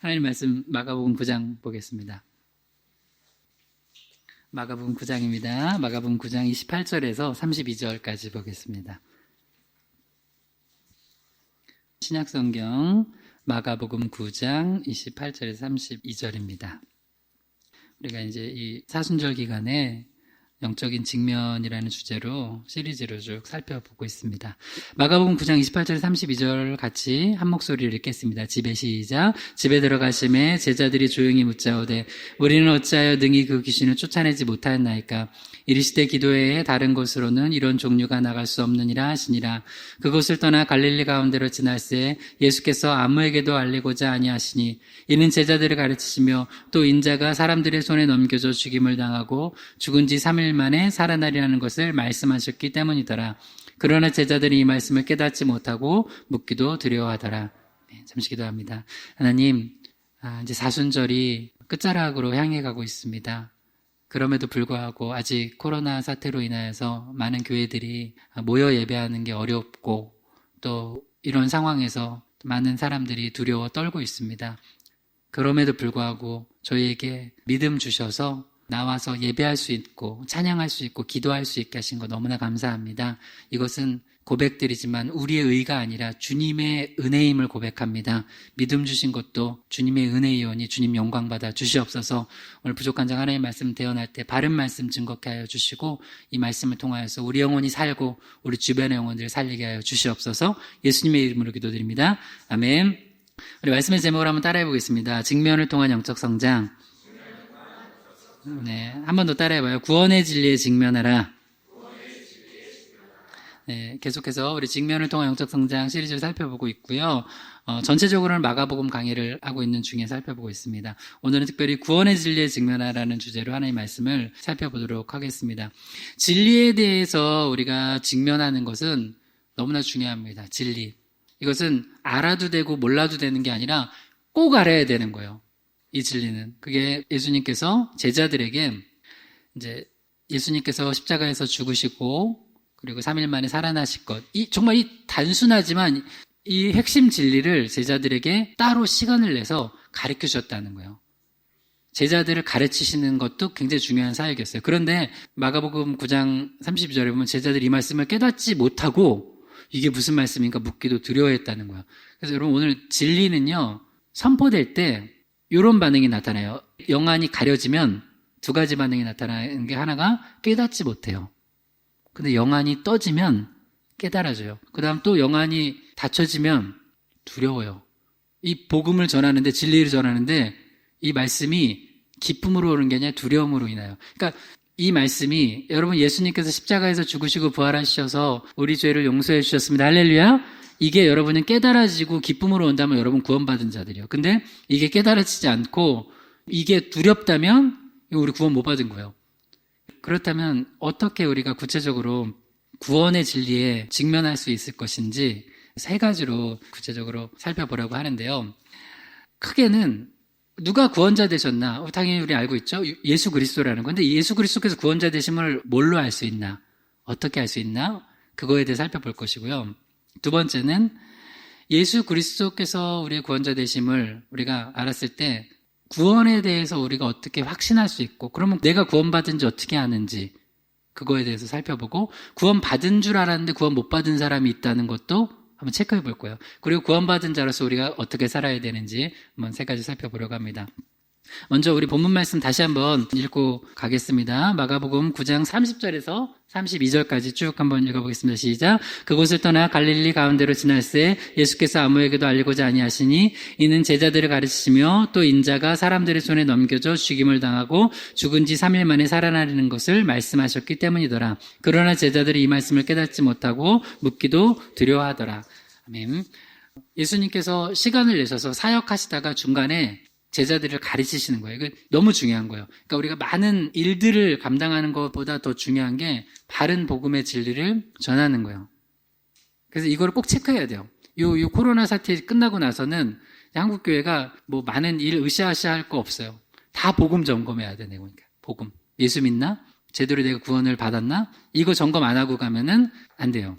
하나님 말씀 마가복음 9장 보겠습니다. 마가복음 9장입니다. 마가복음 9장 28절에서 32절까지 보겠습니다. 신약성경 마가복음 9장 28절에서 32절입니다. 우리가 이제 이 사순절 기간에 영적인 직면이라는 주제로 시리즈로 쭉 살펴보고 있습니다. 마가복음 9장 28절 32절 같이 한 목소리를 읽겠습니다. 집에 시작. 집에 들어가심에 제자들이 조용히 묻자오되 우리는 어찌하여 능히 그 귀신을 쫓아내지 못하였나이까. 이르시되 기도회에 다른 곳으로는 이런 종류가 나갈 수 없느니라 하시니라. 그곳을 떠나 갈릴리 가운데로 지날새 예수께서 아무에게도 알리고자 아니하시니 이는 제자들을 가르치시며 또 인자가 사람들의 손에 넘겨져 죽임을 당하고 죽은 지 3일 만에 살아나리라는 것을 말씀하셨기 때문이더라. 그러나 제자들이 이 말씀을 깨닫지 못하고 묻기도 두려워하더라. 잠시 기도합니다. 하나님, 이제 사순절이 끝자락으로 향해 가고 있습니다. 그럼에도 불구하고 아직 코로나 사태로 인하여서 많은 교회들이 모여 예배하는 게 어렵고 또 이런 상황에서 많은 사람들이 두려워 떨고 있습니다. 그럼에도 불구하고 저희에게 믿음 주셔서 나와서 예배할 수 있고 찬양할 수 있고 기도할 수 있게 하신 거 너무나 감사합니다. 이것은 고백들이지만 우리의 의가 아니라 주님의 은혜임을 고백합니다. 믿음 주신 것도 주님의 은혜이오니 주님 영광 받아 주시옵소서. 오늘 부족한 자 하나님의 말씀 대언할 때 바른 말씀 증거케 하여 주시고 이 말씀을 통하여서 우리 영혼이 살고 우리 주변의 영혼들을 살리게 하여 주시옵소서. 예수님의 이름으로 기도드립니다. 아멘. 우리 말씀의 제목을 한번 따라해 보겠습니다. 직면을 통한 영적 성장. 네, 한 번 더 따라해봐요. 구원의 진리에 직면하라. 네, 계속해서 우리 직면을 통한 영적 성장 시리즈를 살펴보고 있고요. 전체적으로는 마가복음 강의를 하고 있는 중에 살펴보고 있습니다. 오늘은 특별히 구원의 진리에 직면하라는 주제로 하나님의 말씀을 살펴보도록 하겠습니다. 진리에 대해서 우리가 직면하는 것은 너무나 중요합니다. 진리. 이것은 알아도 되고 몰라도 되는 게 아니라 꼭 알아야 되는 거예요. 이 진리는. 그게 예수님께서 제자들에게 이제 예수님께서 십자가에서 죽으시고 그리고 3일 만에 살아나실 것. 정말 이 단순하지만 이 핵심 진리를 제자들에게 따로 시간을 내서 가르쳐 주셨다는 거예요. 제자들을 가르치시는 것도 굉장히 중요한 사역이었어요. 그런데 마가복음 9장 32절에 보면 제자들이 이 말씀을 깨닫지 못하고 이게 무슨 말씀인가 묻기도 두려워했다는 거예요. 그래서 여러분 오늘 진리는요. 선포될 때 이런 반응이 나타나요. 영안이 가려지면 두 가지 반응이 나타나는 게 하나가 깨닫지 못해요. 근데 영안이 떠지면 깨달아져요. 그 다음 또 영안이 닫혀지면 두려워요. 이 복음을 전하는데 진리를 전하는데 이 말씀이 기쁨으로 오는 게 아니라 두려움으로 인하여. 그러니까 이 말씀이 여러분 예수님께서 십자가에서 죽으시고 부활하셔서 우리 죄를 용서해 주셨습니다. 할렐루야. 이게 여러분은 깨달아지고 기쁨으로 온다면 여러분 구원받은 자들이에요. 근데 이게 깨달아지지 않고 이게 두렵다면 우리 구원 못 받은 거예요. 그렇다면 어떻게 우리가 구체적으로 구원의 진리에 직면할 수 있을 것인지 세 가지로 구체적으로 살펴보려고 하는데요. 크게는 누가 구원자 되셨나? 당연히 우리 알고 있죠. 예수 그리스도라는 건데 예수 그리스도께서 구원자 되심을 뭘로 알 수 있나? 어떻게 알 수 있나? 그거에 대해 살펴볼 것이고요. 두 번째는 예수 그리스도께서 우리의 구원자 되심을 우리가 알았을 때 구원에 대해서 우리가 어떻게 확신할 수 있고 그러면 내가 구원받은지 어떻게 아는지 그거에 대해서 살펴보고 구원받은 줄 알았는데 구원 못 받은 사람이 있다는 것도 한번 체크해 볼 거예요. 그리고 구원받은 자로서 우리가 어떻게 살아야 되는지 한번 세 가지 살펴보려고 합니다. 먼저 우리 본문 말씀 다시 한번 읽고 가겠습니다. 마가복음 9장 30절에서 32절까지 쭉 한번 읽어보겠습니다. 시작. 그곳을 떠나 갈릴리 가운데로 지날새 예수께서 아무에게도 알리고자 아니하시니 이는 제자들을 가르치시며 또 인자가 사람들의 손에 넘겨져 죽임을 당하고 죽은 지 3일 만에 살아나리는 것을 말씀하셨기 때문이더라. 그러나 제자들이 이 말씀을 깨닫지 못하고 묻기도 두려워하더라. 아멘. 예수님께서 시간을 내셔서 사역하시다가 중간에 제자들을 가르치시는 거예요. 이거 너무 중요한 거예요. 그러니까 우리가 많은 일들을 감당하는 것보다 더 중요한 게 바른 복음의 진리를 전하는 거예요. 그래서 이걸 꼭 체크해야 돼요. 요 코로나 사태 끝나고 나서는 한국 교회가 뭐 많은 일 으쌰으쌰 할 거 없어요. 다 복음 점검해야 돼. 그러니까 복음. 예수 믿나? 제대로 내가 구원을 받았나? 이거 점검 안 하고 가면은 안 돼요.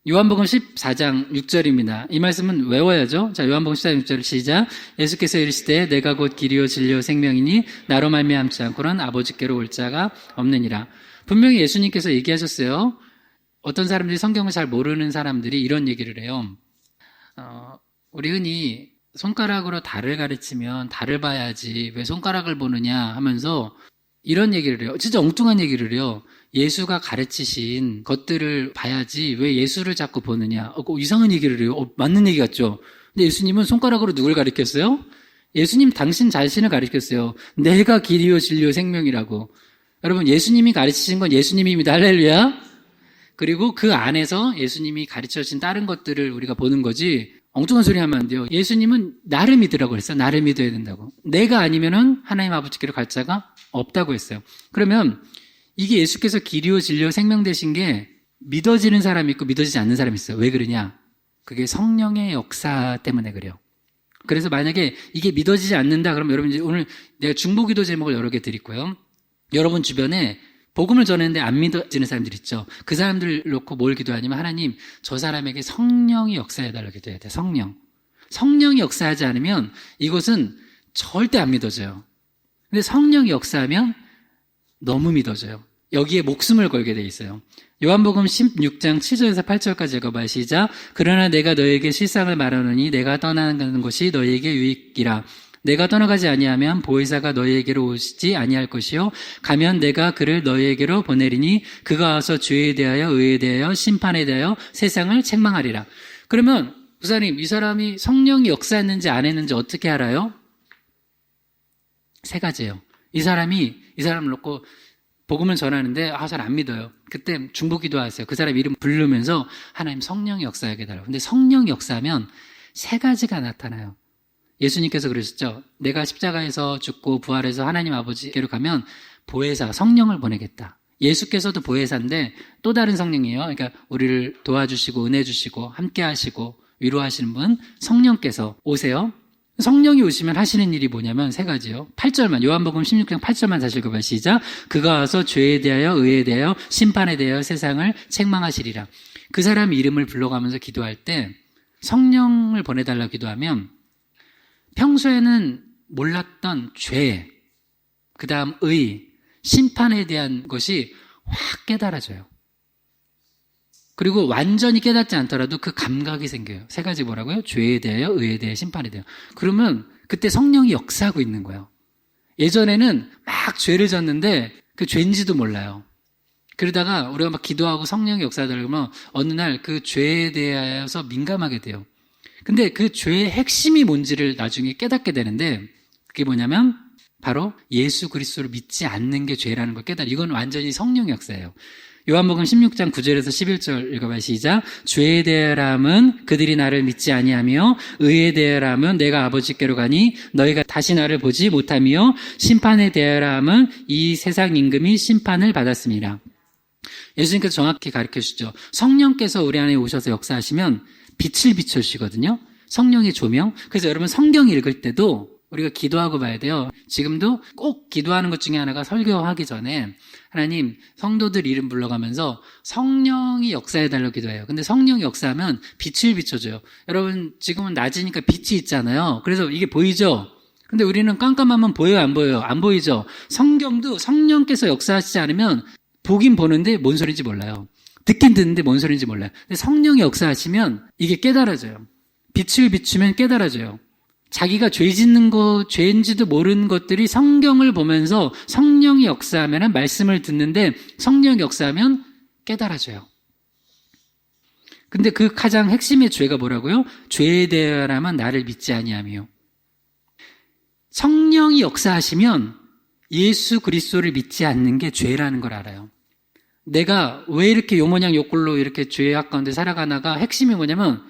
요한복음 14장 6절입니다. 이 말씀은 외워야죠. 자, 요한복음 14장 6절 시작. 예수께서 이르시되 내가 곧 길이요 진리요 생명이니 나로 말미암지 않고는 아버지께로 올 자가 없느니라. 분명히 예수님께서 얘기하셨어요. 어떤 사람들이 성경을 잘 모르는 사람들이 이런 얘기를 해요. 우리 흔히 손가락으로 달을 가르치면 달을 봐야지 왜 손가락을 보느냐 하면서 이런 얘기를 해요. 진짜 엉뚱한 얘기를 해요. 예수가 가르치신 것들을 봐야지 왜 예수를 자꾸 보느냐. 이상한 얘기를 해요. 맞는 얘기 같죠? 근데 예수님은 손가락으로 누굴 가르쳤어요? 예수님 당신 자신을 가르쳤어요. 내가 길이요 진리요 생명이라고. 여러분, 예수님이 가르치신 건 예수님입니다. 할렐루야. 그리고 그 안에서 예수님이 가르쳐주신 다른 것들을 우리가 보는 거지 엉뚱한 소리 하면 안 돼요. 예수님은 나를 믿으라고 했어요. 나를 믿어야 된다고. 내가 아니면은 하나님 아버지께로 갈 자가 없다고 했어요. 그러면 이게 예수께서 길이요 진리요 생명 되신 게 믿어지는 사람이 있고 믿어지지 않는 사람이 있어요. 왜 그러냐? 그게 성령의 역사 때문에 그래요. 그래서 만약에 이게 믿어지지 않는다 그러면 여러분 이제 오늘 내가 중보기도 제목을 여러 개 드릴 거예요. 여러분 주변에 복음을 전했는데 안 믿어지는 사람들 있죠. 그 사람들 놓고 뭘 기도하냐면 하나님 저 사람에게 성령이 역사해달라고 기도해야 돼요. 성령이 역사하지 않으면 이것은 절대 안 믿어져요. 근데 성령이 역사하면 너무 믿어져요. 여기에 목숨을 걸게 돼 있어요. 요한복음 16장 7절에서 8절까지 읽어봐요. 시작. 그러나 내가 너에게 실상을 말하노니 내가 떠나가는 것이 너에게 유익이라. 내가 떠나가지 아니하면 보혜사가 너희에게로 오시지 아니할 것이요 가면 내가 그를 너희에게로 보내리니 그가 와서 죄에 대하여 의에 대하여 심판에 대하여 세상을 책망하리라. 그러면 부사님 이 사람이 성령이 역사했는지 안 했는지 어떻게 알아요? 세 가지예요. 이 사람을 놓고 복음을 전하는데 잘 안 믿어요. 그때 중보기도 하세요. 그 사람 이름 부르면서 하나님 성령이 역사하게 해달라고. 근데 성령이 역사하면 세 가지가 나타나요. 예수님께서 그러셨죠. 내가 십자가에서 죽고 부활해서 하나님 아버지께로 가면 보혜사, 성령을 보내겠다. 예수께서도 보혜사인데 또 다른 성령이에요. 그러니까 우리를 도와주시고 은혜 주시고 함께 하시고 위로하시는 분 성령께서 오세요. 성령이 오시면 하시는 일이 뭐냐면 세 가지요. 8절만 요한복음 16장 8절만 다시 읽어봐요. 시작. 그가 와서 죄에 대하여 의에 대하여 심판에 대하여 세상을 책망하시리라. 그 사람 이름을 불러가면서 기도할 때 성령을 보내달라고 기도하면 평소에는 몰랐던 죄, 그 다음 의, 심판에 대한 것이 확 깨달아져요. 그리고 완전히 깨닫지 않더라도 그 감각이 생겨요. 세 가지 뭐라고요? 죄에 대하여, 의에 대하여, 심판에 대하여. 그러면 그때 성령이 역사하고 있는 거예요. 예전에는 막 죄를 졌는데 그 죄인지도 몰라요. 그러다가 우리가 막 기도하고 성령이 역사하더라고 그러면 어느 날 그 죄에 대해서 민감하게 돼요. 근데 그 죄의 핵심이 뭔지를 나중에 깨닫게 되는데 그게 뭐냐면 바로 예수 그리스도를 믿지 않는 게 죄라는 걸 깨달아요. 이건 완전히 성령의 역사예요. 요한복음 16장 9절에서 11절 읽어봐요. 시작. 죄에 대하여라면 그들이 나를 믿지 아니하며 의에 대하여라면 내가 아버지께로 가니 너희가 다시 나를 보지 못하며 심판에 대하여라면 이 세상 임금이 심판을 받았습니다. 예수님께서 정확히 가르쳐 주시죠. 성령께서 우리 안에 오셔서 역사하시면 빛을 비춰주시거든요. 성령의 조명. 그래서 여러분 성경 읽을 때도 우리가 기도하고 봐야 돼요. 지금도 꼭 기도하는 것 중에 하나가 설교하기 전에 하나님 성도들 이름 불러가면서 성령이 역사해달라고 기도해요. 근데 성령이 역사하면 빛을 비춰줘요. 여러분 지금은 낮이니까 빛이 있잖아요. 그래서 이게 보이죠? 근데 우리는 깜깜하면 보여요? 안 보여요? 안 보이죠? 성경도 성령께서 역사하시지 않으면 보긴 보는데 뭔 소리인지 몰라요. 듣긴 듣는데 뭔 소리인지 몰라요. 근데 성령이 역사하시면 이게 깨달아져요. 빛을 비추면 깨달아져요. 자기가 죄 짓는 거, 죄인지도 모르는 것들이 성경을 보면서 성령이 역사하면 말씀을 듣는데 성령이 역사하면 깨달아져요. 근데 그 가장 핵심의 죄가 뭐라고요? 죄에 대하여라면 나를 믿지 아니하며. 성령이 역사하시면 예수 그리스도를 믿지 않는 게 죄라는 걸 알아요. 내가 왜 이렇게 요모냥 요꼴로 이렇게 죄악 가운데 살아가나가 핵심이 뭐냐면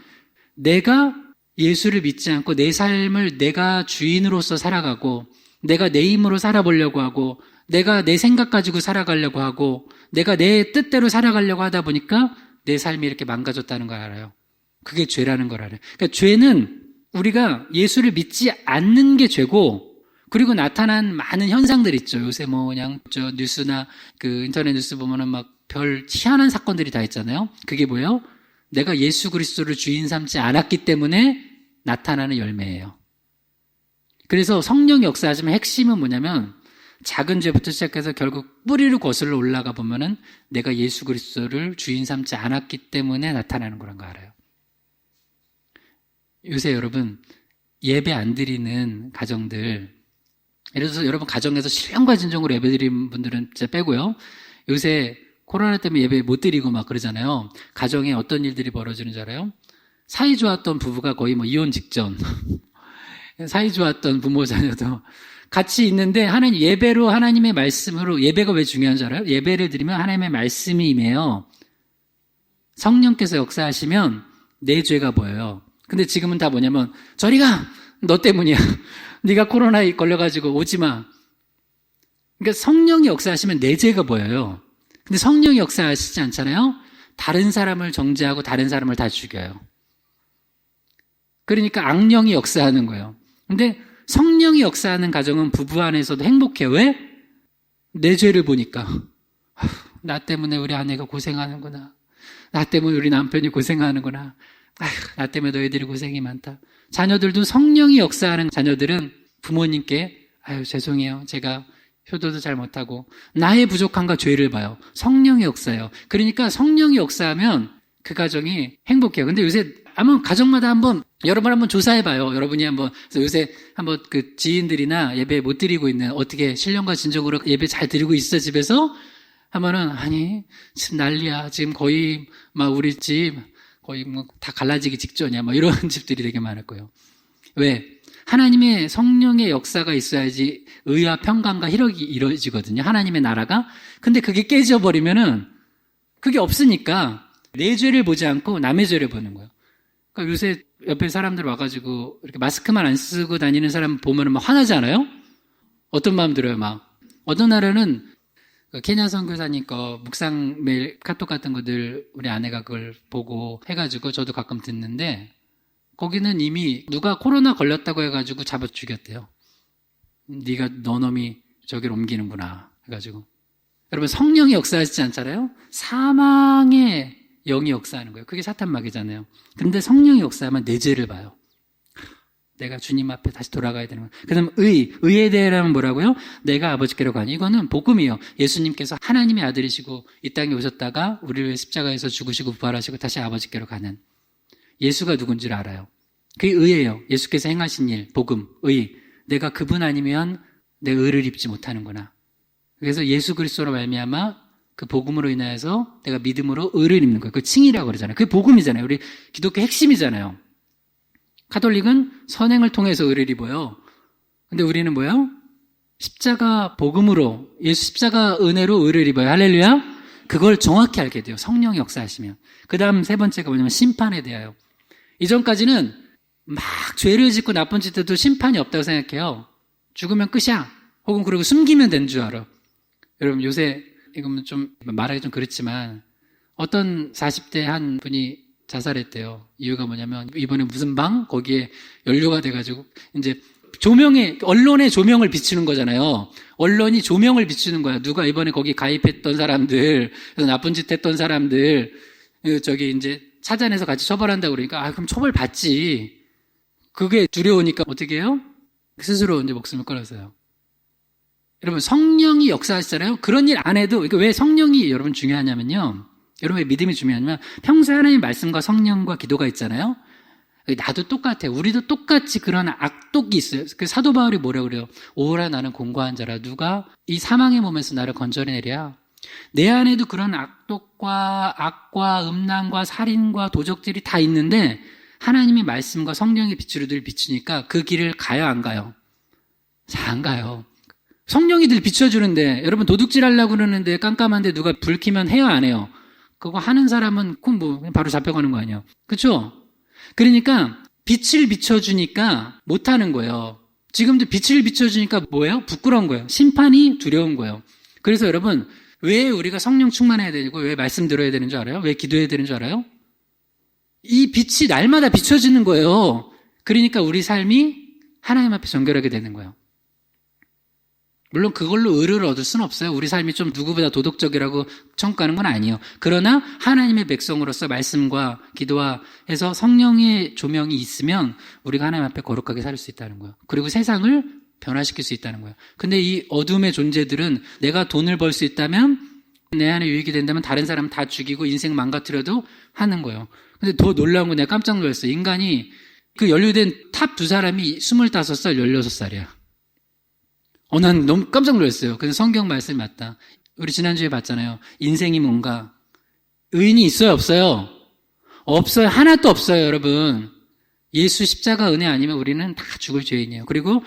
내가 예수를 믿지 않고 내 삶을 내가 주인으로서 살아가고 내가 내 힘으로 살아보려고 하고 내가 내 생각 가지고 살아가려고 하고 내가 내 뜻대로 살아가려고 하다 보니까 내 삶이 이렇게 망가졌다는 걸 알아요. 그게 죄라는 걸 알아요. 그러니까 죄는 우리가 예수를 믿지 않는 게 죄고 그리고 나타난 많은 현상들 있죠. 요새 뭐 그냥 뉴스나 그 인터넷 뉴스 보면은 막 별 희한한 사건들이 다 있잖아요. 그게 뭐예요? 내가 예수 그리스도를 주인 삼지 않았기 때문에 나타나는 열매예요. 그래서 성령이 역사하시면 핵심은 뭐냐면 작은 죄부터 시작해서 결국 뿌리를 거슬러 올라가 보면은 내가 예수 그리스도를 주인 삼지 않았기 때문에 나타나는 거란 거 알아요. 요새 여러분 예배 안 드리는 가정들, 예를 들어서 여러분 가정에서 신령과 진정으로 예배 드리는 분들은 진짜 빼고요. 요새 코로나 때문에 예배 못 드리고 막 그러잖아요. 가정에 어떤 일들이 벌어지는 줄 알아요? 사이 좋았던 부부가 거의 뭐 이혼 직전. 사이 좋았던 부모 자녀도 같이 있는데 하나님 예배로 하나님의 말씀으로 예배가 왜 중요한 줄 알아요? 예배를 드리면 하나님의 말씀이 임해요. 성령께서 역사하시면 내 죄가 보여요. 근데 지금은 다 뭐냐면 저리 가! 너 때문이야. 네가 코로나에 걸려가지고 오지 마. 그러니까 성령이 역사하시면 내 죄가 보여요. 근데 성령이 역사하시지 않잖아요? 다른 사람을 정죄하고 다른 사람을 다 죽여요. 그러니까 악령이 역사하는 거예요. 근데 성령이 역사하는 가정은 부부 안에서도 행복해요. 왜? 내 죄를 보니까. 나 때문에 우리 아내가 고생하는구나. 나 때문에 우리 남편이 고생하는구나. 나 때문에 너희들이 고생이 많다. 자녀들도 성령이 역사하는 자녀들은 부모님께 죄송해요. 제가 효도도 잘 못하고 나의 부족함과 죄를 봐요. 성령의 역사예요. 그러니까 성령이 역사하면 그 가정이 행복해요. 근데 요새 아마 가정마다 여러분 한번 조사해봐요. 여러분이 그래서 요새 그 지인들이나 예배 못 드리고 있는 어떻게 신령과 진정으로 예배 잘 드리고 있어 집에서 하면은 아니 지금 난리야. 지금 거의 막 우리 집 거의 뭐 다 갈라지기 직전이야. 뭐 이런 집들이 되게 많을 거예요. 왜? 하나님의 성령의 역사가 있어야지 의와 평강과 희락이 이루어지거든요. 하나님의 나라가. 근데 그게 깨져버리면은 그게 없으니까 내 죄를 보지 않고 남의 죄를 보는 거예요. 그러니까 요새 옆에 사람들 와가지고 이렇게 마스크만 안 쓰고 다니는 사람 보면은 막 화나지 않아요? 어떤 마음 들어요, 막. 어떤 날에는 케냐 선교사님 거 묵상 메일 카톡 같은 거들 우리 아내가 그걸 보고 해가지고 저도 가끔 듣는데 거기는 이미 누가 코로나 걸렸다고 해가지고 잡아 죽였대요. 네가 너놈이 저기를 옮기는구나 해가지고. 여러분 성령이 역사하시지 않잖아요? 사망의 영이 역사하는 거예요. 그게 사탄마귀잖아요. 그런데 성령이 역사하면 내 죄를 봐요. 내가 주님 앞에 다시 돌아가야 되는 거예요. 그 다음 의에 대해라면 뭐라고요? 내가 아버지께로 가니. 이거는 복음이에요. 예수님께서 하나님의 아들이시고 이 땅에 오셨다가 우리를 위해 십자가에서 죽으시고 부활하시고 다시 아버지께로 가는 예수가 누군지를 알아요. 그게 의예요. 예수께서 행하신 일, 복음, 의. 내가 그분 아니면 내 의를 입지 못하는구나. 그래서 예수 그리스도로 말미암아 그 복음으로 인하여서 내가 믿음으로 의를 입는 거예요. 그 칭이라고 그러잖아요. 그게 복음이잖아요. 우리 기독교 핵심이잖아요. 카톨릭은 선행을 통해서 의를 입어요. 근데 우리는 뭐예요? 십자가 복음으로, 예수 십자가 은혜로 의를 입어요. 할렐루야. 그걸 정확히 알게 돼요. 성령이 역사하시면. 그 다음 세 번째가 뭐냐면 심판에 대하여. 이전까지는 막 죄를 짓고 나쁜 짓 해도 심판이 없다고 생각해요. 죽으면 끝이야. 혹은 그리고 숨기면 되는 줄 알아. 여러분 요새 이건 좀 말하기 좀 그렇지만 어떤 40대 한 분이 자살했대요. 이유가 뭐냐면 이번에 무슨 방? 거기에 연루가 돼가지고 이제 언론에 조명을 비추는 거잖아요. 언론이 조명을 비추는 거야. 누가 이번에 거기 가입했던 사람들, 그래서 나쁜 짓 했던 사람들, 이제 찾아내서 같이 처벌한다고 그러니까, 그럼 처벌 받지. 그게 두려우니까 어떻게 해요? 스스로 이제 목숨을 끊었어요. 여러분, 성령이 역사하시잖아요? 그런 일 안 해도, 왜 성령이 여러분 중요하냐면요. 여러분, 왜 믿음이 중요하냐면, 평소에 하나님의 말씀과 성령과 기도가 있잖아요? 나도 똑같아. 우리도 똑같이 그런 악독이 있어요. 그 사도 바울이 뭐라고 그래요? 오라 나는 공고한 자라. 누가 이 사망의 몸에서 나를 건져내랴. 내 안에도 그런 악독과 악과 음란과 살인과 도적질이 다 있는데 하나님의 말씀과 성령의 빛으로 늘 비추니까 그 길을 가요, 안 가요? 잘 안 가요. 성령이 늘 비춰주는데 여러분 도둑질 하려고 그러는데 깜깜한데 누가 불 켜면 해요, 안 해요? 그거 하는 사람은 바로 잡혀가는 거 아니에요? 그렇죠? 그러니까 빛을 비춰주니까 못하는 거예요. 지금도 빛을 비춰주니까 뭐예요? 부끄러운 거예요. 심판이 두려운 거예요. 그래서 여러분 왜 우리가 성령 충만해야 되고 왜 말씀 들어야 되는 줄 알아요? 왜 기도해야 되는 줄 알아요? 이 빛이 날마다 비춰지는 거예요. 그러니까 우리 삶이 하나님 앞에 정결하게 되는 거예요. 물론 그걸로 의를 얻을 수는 없어요. 우리 삶이 좀 누구보다 도덕적이라고 청구하는 건 아니에요. 그러나 하나님의 백성으로서 말씀과 기도와 해서 성령의 조명이 있으면 우리가 하나님 앞에 거룩하게 살 수 있다는 거예요. 그리고 세상을 변화시킬 수 있다는 거예요. 근데 이 어둠의 존재들은 내가 돈을 벌 수 있다면, 내 안에 유익이 된다면 다른 사람 다 죽이고 인생 망가뜨려도 하는 거예요. 근데 더 놀라운 건 내가 깜짝 놀랐어요. 인간이 그 연루된 탑 두 사람이 25살, 16살이야. 난 너무 깜짝 놀랐어요. 그래서 성경 말씀이 맞다. 우리 지난주에 봤잖아요. 인생이 뭔가. 의인이 있어요, 없어요? 없어요. 하나도 없어요, 여러분. 예수 십자가 은혜 아니면 우리는 다 죽을 죄인이에요. 그리고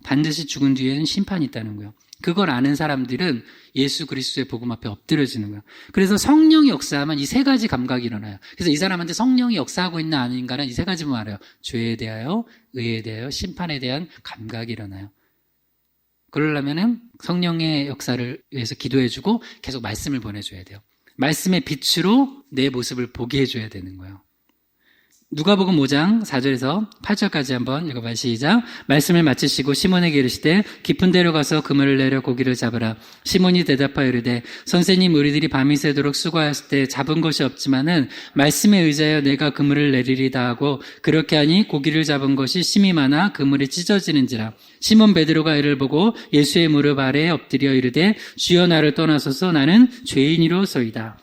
반드시 죽은 뒤에는 심판이 있다는 거예요. 그걸 아는 사람들은 예수 그리스도의 복음 앞에 엎드려지는 거예요. 그래서 성령이 역사하면 이 세 가지 감각이 일어나요. 그래서 이 사람한테 성령이 역사하고 있나 아닌가는 이 세 가지만 알아요. 죄에 대하여, 의에 대하여, 심판에 대한 감각이 일어나요. 그러려면은 성령의 역사를 위해서 기도해주고 계속 말씀을 보내줘야 돼요. 말씀의 빛으로 내 모습을 보게 해줘야 되는 거예요. 누가복음 5장 4절에서 8절까지 한번 읽어봐요. 시작. 말씀을 마치시고 시몬에게 이르시되 깊은 데로 가서 그물을 내려 고기를 잡으라. 시몬이 대답하여 이르되 선생님, 우리들이 밤이 새도록 수고하였을 때 잡은 것이 없지만은 말씀에 의지하여 내가 그물을 내리리다 하고, 그렇게 하니 고기를 잡은 것이 심이 많아 그물이 찢어지는지라. 시몬 베드로가 이를 보고 예수의 무릎 아래에 엎드려 이르되 주여, 나를 떠나소서, 나는 죄인이로소이다.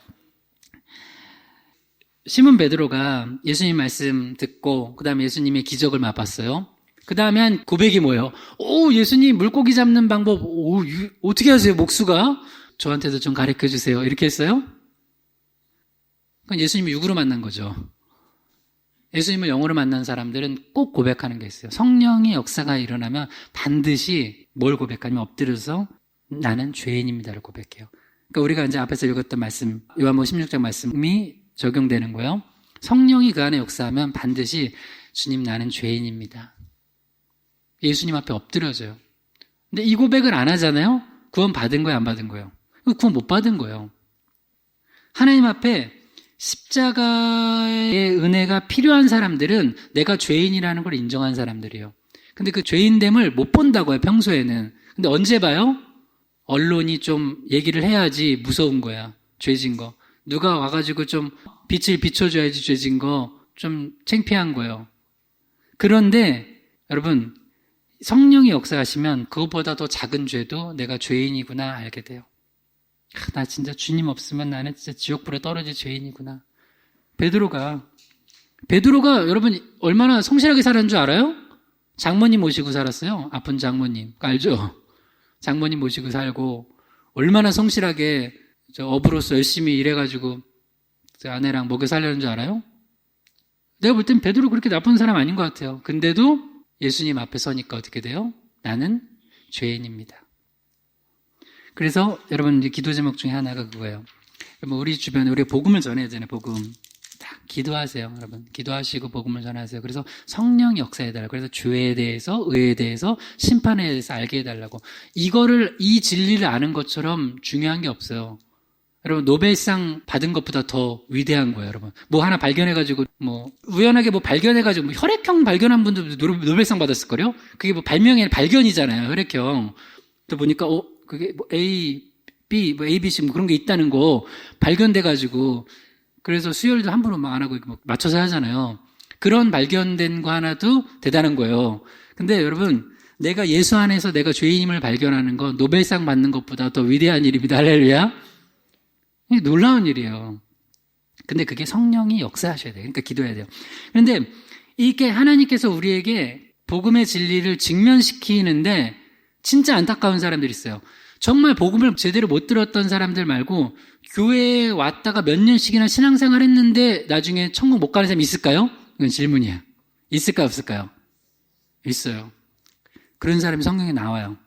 시몬 베드로가 예수님 말씀 듣고 그 다음에 예수님의 기적을 맛봤어요. 그 다음에 한 고백이 뭐예요? 예수님 물고기 잡는 방법 어떻게 하세요? 목수가? 저한테도 좀 가르쳐주세요. 이렇게 했어요? 그건 예수님을 육으로 만난 거죠. 예수님을 영으로 만난 사람들은 꼭 고백하는 게 있어요. 성령의 역사가 일어나면 반드시 뭘 고백하냐면 엎드려서 나는 죄인입니다를 고백해요. 그러니까 우리가 이제 앞에서 읽었던 말씀, 요한복음 16장 말씀이 적용되는 거예요. 성령이 그 안에 역사하면 반드시 주님, 나는 죄인입니다. 예수님 앞에 엎드려져요. 근데 이 고백을 안 하잖아요? 구원 받은 거예요, 안 받은 거예요? 구원 못 받은 거예요. 하나님 앞에 십자가의 은혜가 필요한 사람들은 내가 죄인이라는 걸 인정한 사람들이에요. 근데 그 죄인됨을 못 본다고요, 평소에는. 근데 언제 봐요? 언론이 좀 얘기를 해야지 무서운 거야, 죄진 거. 누가 와가지고 좀 빛을 비춰줘야지 죄진 거 좀 창피한 거예요. 그런데 여러분, 성령이 역사하시면 그것보다 더 작은 죄도 내가 죄인이구나 알게 돼요. 나 진짜 주님 없으면 나는 진짜 지옥불에 떨어질 죄인이구나. 베드로가 여러분 얼마나 성실하게 살았는 줄 알아요? 장모님 모시고 살았어요. 아픈 장모님. 알죠? 장모님 모시고 살고 얼마나 성실하게 어부로서 열심히 일해가지고 아내랑 먹여 살려는 줄 알아요? 내가 볼 땐 베드로 그렇게 나쁜 사람 아닌 것 같아요. 근데도 예수님 앞에 서니까 어떻게 돼요? 나는 죄인입니다. 그래서 여러분 이제 기도 제목 중에 하나가 그거예요. 우리 주변에 우리가 복음을 전해야 되잖아요. 복음. 딱 기도하세요, 여러분. 기도하시고 복음을 전하세요. 그래서 성령이 역사해달라고. 그래서 죄에 대해서, 의에 대해서, 심판에 대해서 알게 해달라고. 이 진리를 아는 것처럼 중요한 게 없어요. 여러분, 노벨상 받은 것보다 더 위대한 거예요, 여러분. 뭐 하나 발견해가지고, 우연하게 발견해가지고, 혈액형 발견한 분도 노벨상 받았을걸요? 그게 발견이잖아요, 혈액형. 또 보니까, 그게 A, B, ABC 그런 게 있다는 거 발견돼가지고, 그래서 수혈도 함부로 안 하고 맞춰서 하잖아요. 그런 발견된 거 하나도 대단한 거예요. 근데 여러분, 내가 예수 안에서 내가 죄인임을 발견하는 건 노벨상 받는 것보다 더 위대한 일입니다. 할렐루야. 놀라운 일이에요. 근데 그게 성령이 역사하셔야 돼요. 그러니까 기도해야 돼요. 그런데 이게 하나님께서 우리에게 복음의 진리를 직면시키는데 진짜 안타까운 사람들이 있어요. 정말 복음을 제대로 못 들었던 사람들 말고 교회에 왔다가 몇 년씩이나 신앙생활 했는데 나중에 천국 못 가는 사람이 있을까요? 이건 질문이야. 있을까요, 없을까요? 있어요. 그런 사람이 성경에 나와요.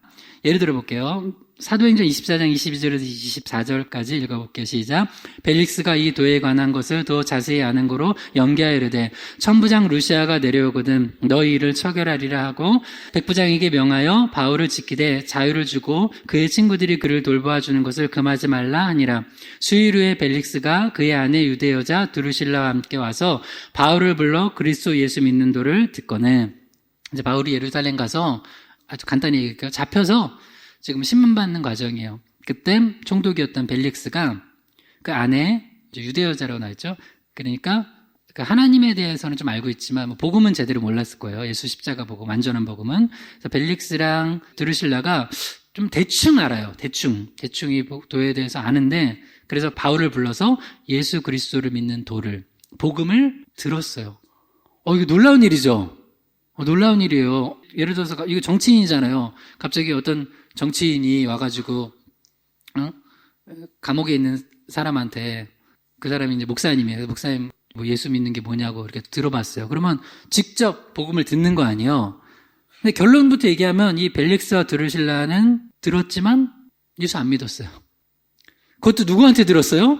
예를 들어 볼게요. 사도행전 24장 22절에서 24절까지 읽어볼게요. 시작. 벨릭스가 이 도에 관한 것을 더 자세히 아는 거로 연기하여 이르되 천부장 루시아가 내려오거든 너희 일을 처결하리라 하고 백부장에게 명하여 바울을 지키되 자유를 주고 그의 친구들이 그를 돌보아 주는 것을 금하지 말라 하니라. 수일 후에 벨릭스가 그의 아내 유대 여자 드루실라와 함께 와서 바울을 불러 그리스도 예수 믿는 도를 듣거늘. 이제 바울이 예루살렘 가서 아주 간단히 얘기할게요. 잡혀서 지금 신문받는 과정이에요. 그때 총독이었던 벨릭스가 그 아내, 유대 여자라고 나왔죠. 그러니까 그 하나님에 대해서는 좀 알고 있지만 뭐 복음은 제대로 몰랐을 거예요. 예수 십자가 복음, 완전한 복음은. 그래서 벨릭스랑 드루실라가 좀 대충 알아요. 대충 이 도에 대해서 아는데, 그래서 바울을 불러서 예수 그리스도를 믿는 도를, 복음을 들었어요. 이거 놀라운 일이죠. 놀라운 일이에요. 예를 들어서 이거 정치인이잖아요. 갑자기 어떤 정치인이 와가지고 감옥에 있는 사람한테, 그 사람이 이제 목사님이에요. 목사님 뭐 예수 믿는 게 뭐냐고 이렇게 들어봤어요. 그러면 직접 복음을 듣는 거 아니에요. 근데 결론부터 얘기하면 이 벨릭스와 드루실라는 들었지만 예수 안 믿었어요. 그것도 누구한테 들었어요?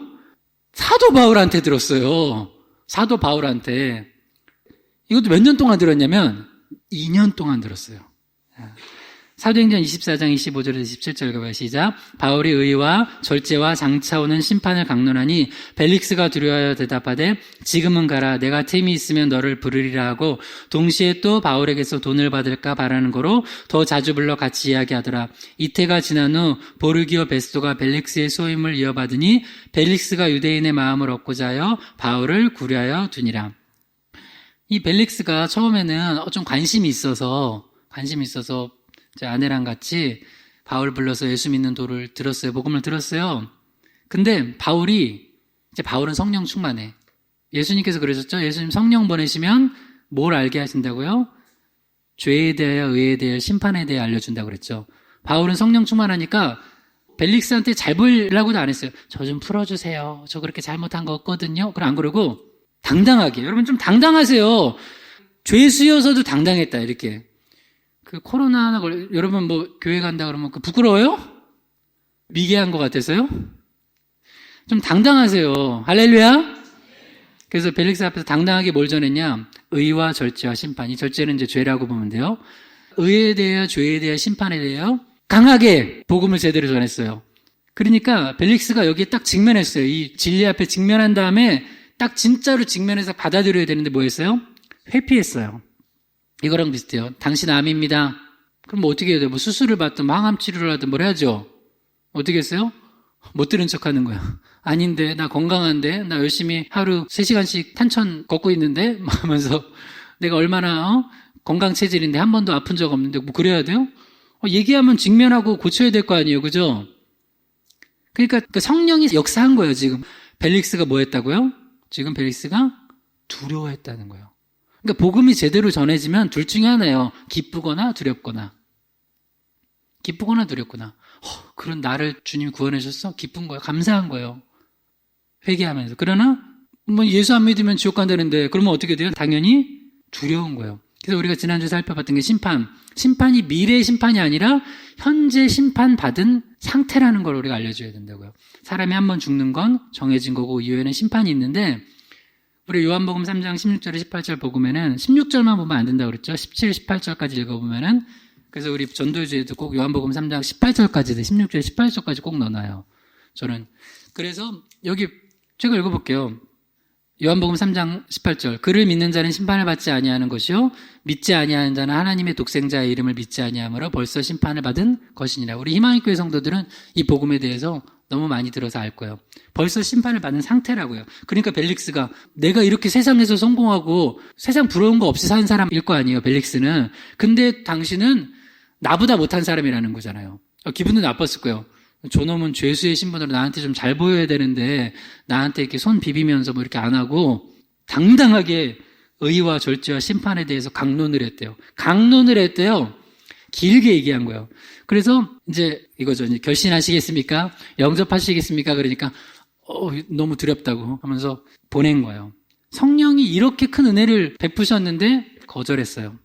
사도 바울한테 들었어요. 사도 바울한테. 이것도 몇 년 동안 들었냐면 2년 동안 들었어요. 사도행전 24장 25절에서 27절 가봐요. 시작. 바울이 의와 절제와 장차 오는 심판을 강론하니 벨릭스가 두려워하여 대답하되 지금은 가라. 내가 템이 있으면 너를 부르리라 하고 동시에 또 바울에게서 돈을 받을까 바라는 거로 더 자주 불러 같이 이야기하더라. 이태가 지난 후 보르기오 베스토가 벨릭스의 소임을 이어받으니 벨릭스가 유대인의 마음을 얻고자 하여 바울을 구려하여 두니라. 이 벨릭스가 처음에는 좀 관심이 있어서 제 아내랑 같이 바울 불러서 예수 믿는 도를 들었어요. 복음을 들었어요. 근데 바울은 성령 충만해. 예수님께서 그러셨죠? 예수님 성령 보내시면 뭘 알게 하신다고요? 죄에 대하여, 의에 대하여, 심판에 대해 알려준다고 그랬죠. 바울은 성령 충만하니까 벨릭스한테 잘 보이려고도 안 했어요. 저 좀 풀어주세요. 저 그렇게 잘못한 거 없거든요. 그럼 안 그러고 당당하게. 여러분 좀 당당하세요. 죄수여서도 당당했다, 이렇게. 그 코로나 여러분 뭐 교회 간다 그러면 부끄러워요? 미개한 것 같아서요? 좀 당당하세요. 할렐루야. 그래서 벨릭스 앞에서 당당하게 뭘 전했냐? 의와 절제와 심판. 이 절제는 이제 죄라고 보면 돼요. 의에 대하여, 죄에 대하여, 심판에 대하여 강하게 복음을 제대로 전했어요. 그러니까 벨릭스가 여기에 딱 직면했어요. 이 진리 앞에 직면한 다음에 딱 진짜로 직면해서 받아들여야 되는데 뭐 했어요? 회피했어요. 이거랑 비슷해요. 당신 암입니다. 그럼 뭐 어떻게 해야 돼요? 뭐 수술을 받든 항암 치료를 하든 뭘 해야죠? 어떻게 했어요? 못 들은 척 하는 거야. 아닌데, 나 건강한데, 나 열심히 하루 3시간씩 탄천 걷고 있는데? 하면서 내가 얼마나 건강 체질인데 한 번도 아픈 적 없는데 뭐 그래야 돼요? 얘기하면 직면하고 고쳐야 될 거 아니에요. 그죠? 그러니까 그 성령이 역사한 거예요, 지금. 벨릭스가 뭐 했다고요? 지금 벨릭스가 두려워했다는 거예요. 그러니까 복음이 제대로 전해지면 둘 중에 하나예요. 기쁘거나 두렵거나. 기쁘거나 두렵거나. 그런 나를 주님이 구원해 주셨어? 기쁜 거예요. 감사한 거예요. 회개하면서. 그러나 뭐 예수 안 믿으면 지옥 간다는데 그러면 어떻게 돼요? 당연히 두려운 거예요. 그래서 우리가 지난주에 살펴봤던 게 심판이 미래의 심판이 아니라 현재 심판받은 상태라는 걸 우리가 알려줘야 된다고요. 사람이 한 번 죽는 건 정해진 거고 이후에는 심판이 있는데, 우리 요한복음 3장 16절에 18절 보면은 16절만 보면 안 된다고 그랬죠. 17, 18절까지 읽어보면은. 그래서 우리 전도주에도 꼭 요한복음 3장 18절까지 16절, 18절까지 꼭 넣어놔요. 저는. 그래서 여기 제가 읽어볼게요. 요한복음 3장 18절. 그를 믿는 자는 심판을 받지 아니하는 것이요 믿지 아니하는 자는 하나님의 독생자의 이름을 믿지 아니하므로 벌써 심판을 받은 것이니라. 우리 희망의교회 성도들은 이 복음에 대해서 너무 많이 들어서 알 거예요. 벌써 심판을 받은 상태라고요. 그러니까 벨릭스가 내가 이렇게 세상에서 성공하고 세상 부러운 거 없이 사는 사람일 거 아니에요, 벨릭스는. 근데 당신은 나보다 못한 사람이라는 거잖아요. 기분도 나빴을 거예요. 저놈은 죄수의 신분으로 나한테 좀 잘 보여야 되는데 나한테 이렇게 손 비비면서 뭐 이렇게 안 하고 당당하게 의와 절제와 심판에 대해서 강론을 했대요. 길게 얘기한 거예요. 그래서 이제 이거죠. 이제 결신하시겠습니까? 영접하시겠습니까? 그러니까 너무 두렵다고 하면서 보낸 거예요. 성령이 이렇게 큰 은혜를 베푸셨는데 거절했어요.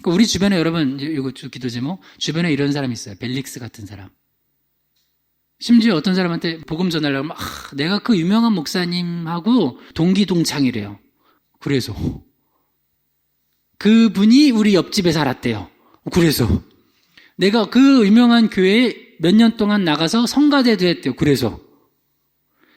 우리 주변에 여러분, 이거 기도 제목, 주변에 이런 사람이 있어요. 벨릭스 같은 사람. 심지어 어떤 사람한테 복음 전하려고 하면 내가 그 유명한 목사님하고 동기동창이래요. 그래서 그분이 우리 옆집에 살았대요. 그래서 내가 그 유명한 교회에 몇 년 동안 나가서 성가대도 했대요. 그래서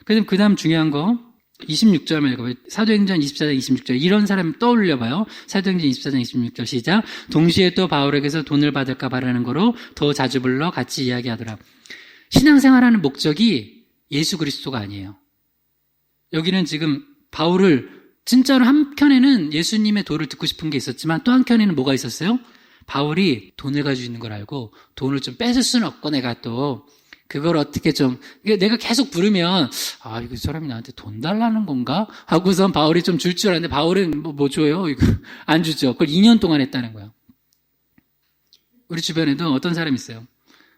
그 다음 중요한 거, 26절만 읽어봐요. 사도행전 24장 26절. 이런 사람 떠올려봐요. 사도행전 24장 26절 시작. 동시에 또 바울에게서 돈을 받을까 바라는 거로 더 자주 불러 같이 이야기하더라. 신앙생활하는 목적이 예수 그리스도가 아니에요. 여기는 지금 바울을 진짜로 한켠에는 예수님의 도를 듣고 싶은 게 있었지만 또 한켠에는 뭐가 있었어요? 바울이 돈을 가지고 있는 걸 알고 돈을 좀 뺏을 수는 없고 내가 또 그걸 어떻게 좀 내가 계속 부르면 이거 사람이 나한테 돈 달라는 건가? 하고선 바울이 좀 줄 줄 알았는데 바울은 뭐 줘요? 이거 안 주죠. 그걸 2년 동안 했다는 거예요. 우리 주변에도 어떤 사람이 있어요.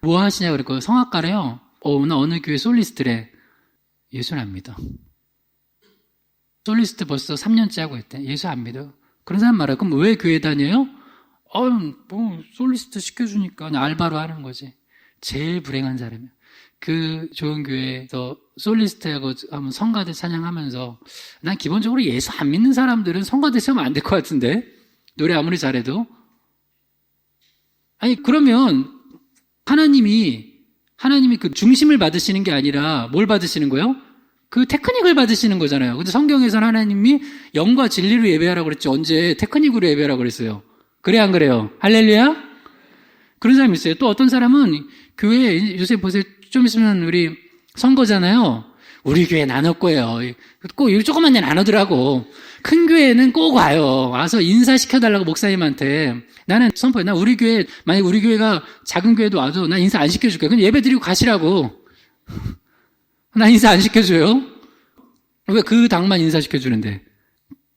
뭐 하시냐고 그랬고 성악가래요. 나 어느 교회 솔리스트래. 예수는 안 믿어. 솔리스트 벌써 3년째 하고 있대. 예수 안 믿어. 그런 사람 말해요. 그럼 왜 교회 다녀요? 뭐 솔리스트 시켜주니까 그냥 알바로 하는 거지. 제일 불행한 사람이야. 그 좋은 교회에서 솔리스트하고 하면 성가대 찬양하면서 난 기본적으로 예수 안 믿는 사람들은 성가대 세우면 안 될 것 같은데 노래 아무리 잘해도 그러면 하나님이 그 중심을 받으시는 게 아니라 뭘 받으시는 거예요? 그 테크닉을 받으시는 거잖아요. 근데 성경에서는 하나님이 영과 진리로 예배하라고 그랬지 언제 테크닉으로 예배하라고 그랬어요. 그래 안 그래요? 할렐루야? 그런 사람이 있어요. 또 어떤 사람은 교회에 요새 보세요. 좀 있으면 우리 선거잖아요. 우리 교회 나눌 거예요. 꼭 조그만 데 나누더라고. 큰 교회는 꼭 와서 인사시켜달라고 목사님한테. 나는 선포해. 나 우리 교회, 만약 우리 교회가 작은 교회도 와도 난 인사 안 시켜줄게. 그냥 예배 드리고 가시라고. 나 인사 안 시켜줘요? 왜 그 당만 인사시켜주는데?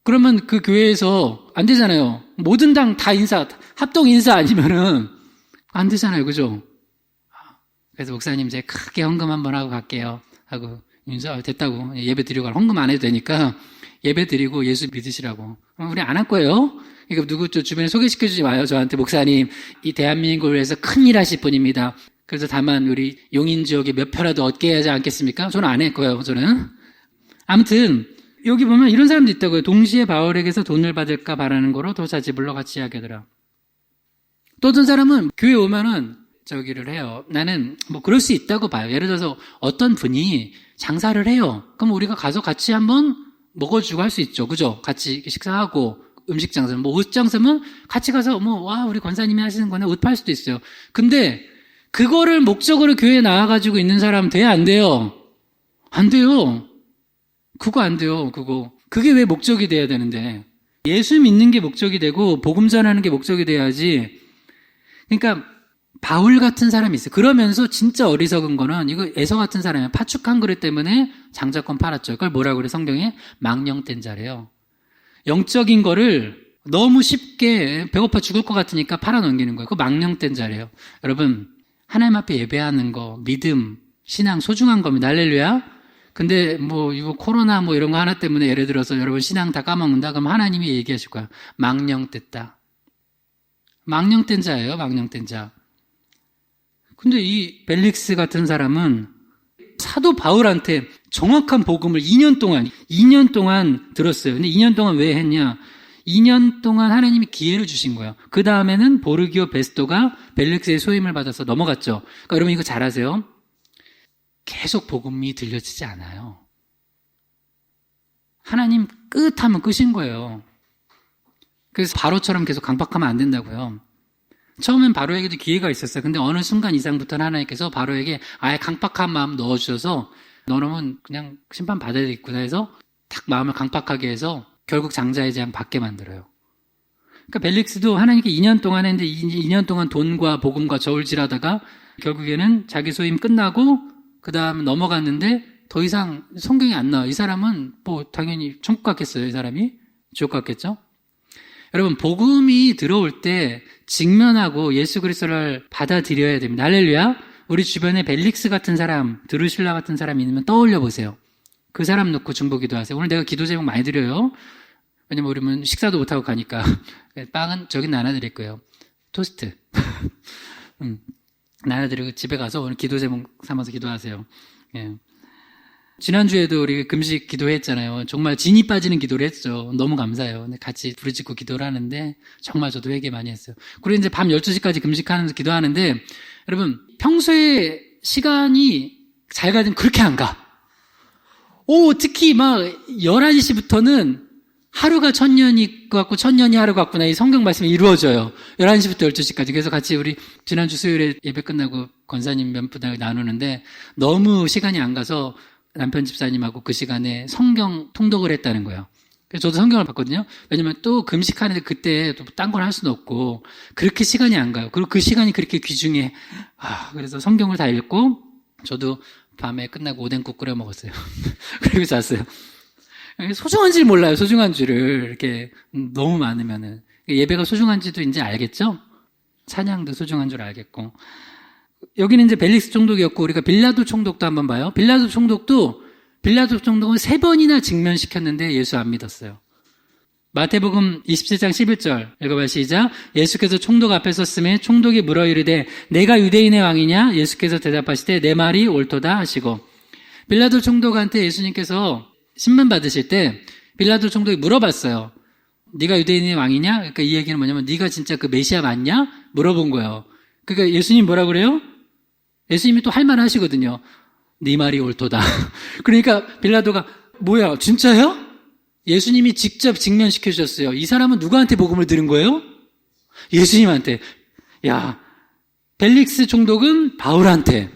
그러면 그 교회에서 안 되잖아요. 모든 당 다 합동 인사 아니면은 안 되잖아요. 그죠? 그래서 목사님 이제 크게 헌금 한번 하고 갈게요. 하고 인사 됐다고 예배 드리고 헌금 안 해도 되니까 예배 드리고 예수 믿으시라고. 우리 안 할 거예요. 그러니까 누구 주변에 소개시켜주지 마요. 저한테 목사님 이 대한민국을 위해서 큰일 하실 분입니다. 그래서 다만 우리 용인 지역에 몇 표라도 얻게 하지 않겠습니까? 저는 안 할 거예요. 저는. 아무튼 여기 보면 이런 사람도 있다고요. 동시에 바울에게서 돈을 받을까 바라는 거로 더 자주 불러 같이 이야기하더라. 또 어떤 사람은 교회 오면은 저기를 해요. 나는 뭐 그럴 수 있다고 봐요. 예를 들어서 어떤 분이 장사를 해요. 그럼 우리가 가서 같이 한번 먹어주고 할 수 있죠. 그죠? 같이 식사하고 음식 장사, 뭐 옷 장사면 같이 가서 우리 권사님이 하시는 거는 옷 팔 수도 있어요. 근데 그거를 목적으로 교회에 나와가지고 있는 사람 돼야 안 돼요? 안 돼요. 그거 안 돼요. 그게 왜 목적이 돼야 되는데. 예수 믿는 게 목적이 되고 복음 전하는 게 목적이 돼야지. 그러니까 바울 같은 사람이 있어요. 그러면서 진짜 어리석은 거는 이거 에서 같은 사람이 파축한 그릇 때문에 장자권 팔았죠. 그걸 뭐라고 그래 성경에? 망령된 자래요. 영적인 거를 너무 쉽게 배고파 죽을 것 같으니까 팔아넘기는 거예요. 그거 망령된 자래요. 여러분 하나님 앞에 예배하는 거, 믿음, 신앙 소중한 겁니다. 할렐루야. 근데 이거 코로나 이런 거 하나 때문에 예를 들어서 여러분 신앙 다 까먹는다? 그럼 하나님이 얘기하실 거야. 망령됐다. 망령된 자예요. 망령된 자. 근데 이 벨릭스 같은 사람은 사도 바울한테 정확한 복음을 2년 동안 들었어요. 근데 2년 동안 왜 했냐? 2년 동안 하나님이 기회를 주신 거예요. 그 다음에는 보르기오 베스토가 벨릭스의 소임을 받아서 넘어갔죠. 그러니까 여러분 이거 잘 아세요? 계속 복음이 들려지지 않아요. 하나님 끝하면 끝인 거예요. 그래서 바로처럼 계속 강박하면 안 된다고요. 처음엔 바로에게도 기회가 있었어요. 근데 어느 순간 이상부터는 하나님께서 바로에게 아예 강박한 마음 넣어주셔서 너는 그냥 심판 받아야 되겠구나 해서 딱 마음을 강박하게 해서 결국 장자의 재앙 받게 만들어요. 그러니까 벨릭스도 하나님께 2년 동안 했는데 2년 동안 돈과 복음과 저울질하다가 결국에는 자기 소임 끝나고 그 다음 넘어갔는데 더 이상 성경이 안 나와. 이 사람은 당연히 천국 갔겠어요. 이 사람이 지옥 갔겠죠. 여러분 복음이 들어올 때 직면하고 예수 그리스도를 받아들여야 됩니다. 할렐루야. 우리 주변에 벨릭스 같은 사람, 드루실라 같은 사람이 있으면 떠올려 보세요. 그 사람 놓고 중보 기도하세요. 오늘 내가 기도 제목 많이 드려요. 왜냐면 우리는 식사도 못하고 가니까. 빵은 저기 나눠드릴 거예요. 토스트. 나눠드리고 집에 가서 오늘 기도 제목 삼아서 기도하세요. 예. 지난주에도 우리 금식 기도했잖아요. 정말 진이 빠지는 기도를 했죠. 너무 감사해요. 근데 같이 부르짖고 기도를 하는데 정말 저도 회개 많이 했어요. 그리고 이제 밤 12시까지 금식하면서 기도하는데 여러분 평소에 시간이 잘 가든 그렇게 안 가. 특히 막 11시부터는 하루가 천년이 같고 천년이 하루 같구나. 이 성경 말씀이 이루어져요. 11시부터 12시까지. 그래서 같이 우리 지난주 수요일에 예배 끝나고 권사님 몇 분하고 나누는데 너무 시간이 안 가서 남편 집사님하고 그 시간에 성경 통독을 했다는 거예요. 그래서 저도 성경을 봤거든요. 왜냐면 또 금식하는데 그때 또 딴 걸 할 수는 없고 그렇게 시간이 안 가요. 그리고 그 시간이 그렇게 귀중해. 그래서 성경을 다 읽고 저도 밤에 끝나고 오뎅국 끓여 먹었어요. 그리고 잤어요. 소중한 줄 몰라요. 소중한 줄을 이렇게 너무 많으면은 예배가 소중한지도 이제 알겠죠? 찬양도 소중한 줄 알겠고 여기는 이제 벨릭스 총독이었고 우리가 빌라도 총독도 한번 봐요. 빌라도 총독은 3번이나 직면시켰는데 예수 안 믿었어요. 마태복음 27장 11절 읽어봐요. 시작. 예수께서 총독 앞에 섰음에 총독이 물어 이르되 내가 유대인의 왕이냐? 예수께서 대답하시되 내 말이 옳도다 하시고 빌라도 총독한테 예수님께서 신문 받으실 때 빌라도 총독이 물어봤어요. 네가 유대인의 왕이냐? 그러니까 이 얘기는 뭐냐면 네가 진짜 그 메시아 맞냐? 물어본 거예요. 그러니까 예수님 뭐라 그래요? 예수님이 또 할 말 하시거든요. 네 말이 옳도다. 그러니까 빌라도가 뭐야 진짜요? 예수님이 직접 직면시켜 주셨어요. 이 사람은 누구한테 복음을 들은 거예요? 예수님한테. 야, 벨릭스 총독은 바울한테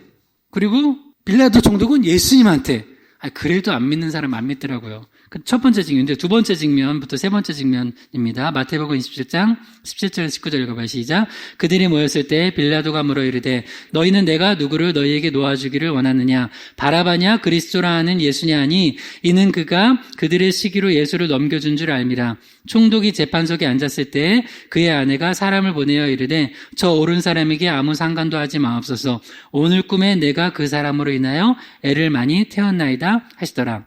그리고 빌라도 총독은 예수님한테. 그래도 안 믿는 사람 안 믿더라고요. 첫 번째 직면, 두 번째 직면부터 세 번째 직면입니다. 마태복음 27장 17절 19절 읽어봐요. 시작. 그들이 모였을 때 빌라도가 물어 이르되 너희는 내가 누구를 너희에게 놓아주기를 원하느냐? 바라바냐 그리스도라 하는 예수냐 하니 이는 그가 그들의 시기로 예수를 넘겨준 줄 알미라. 총독이 재판석에 앉았을 때 그의 아내가 사람을 보내어 이르되 저 옳은 사람에게 아무 상관도 하지 마옵소서. 오늘 꿈에 내가 그 사람으로 인하여 애를 많이 태웠나이다 하시더라.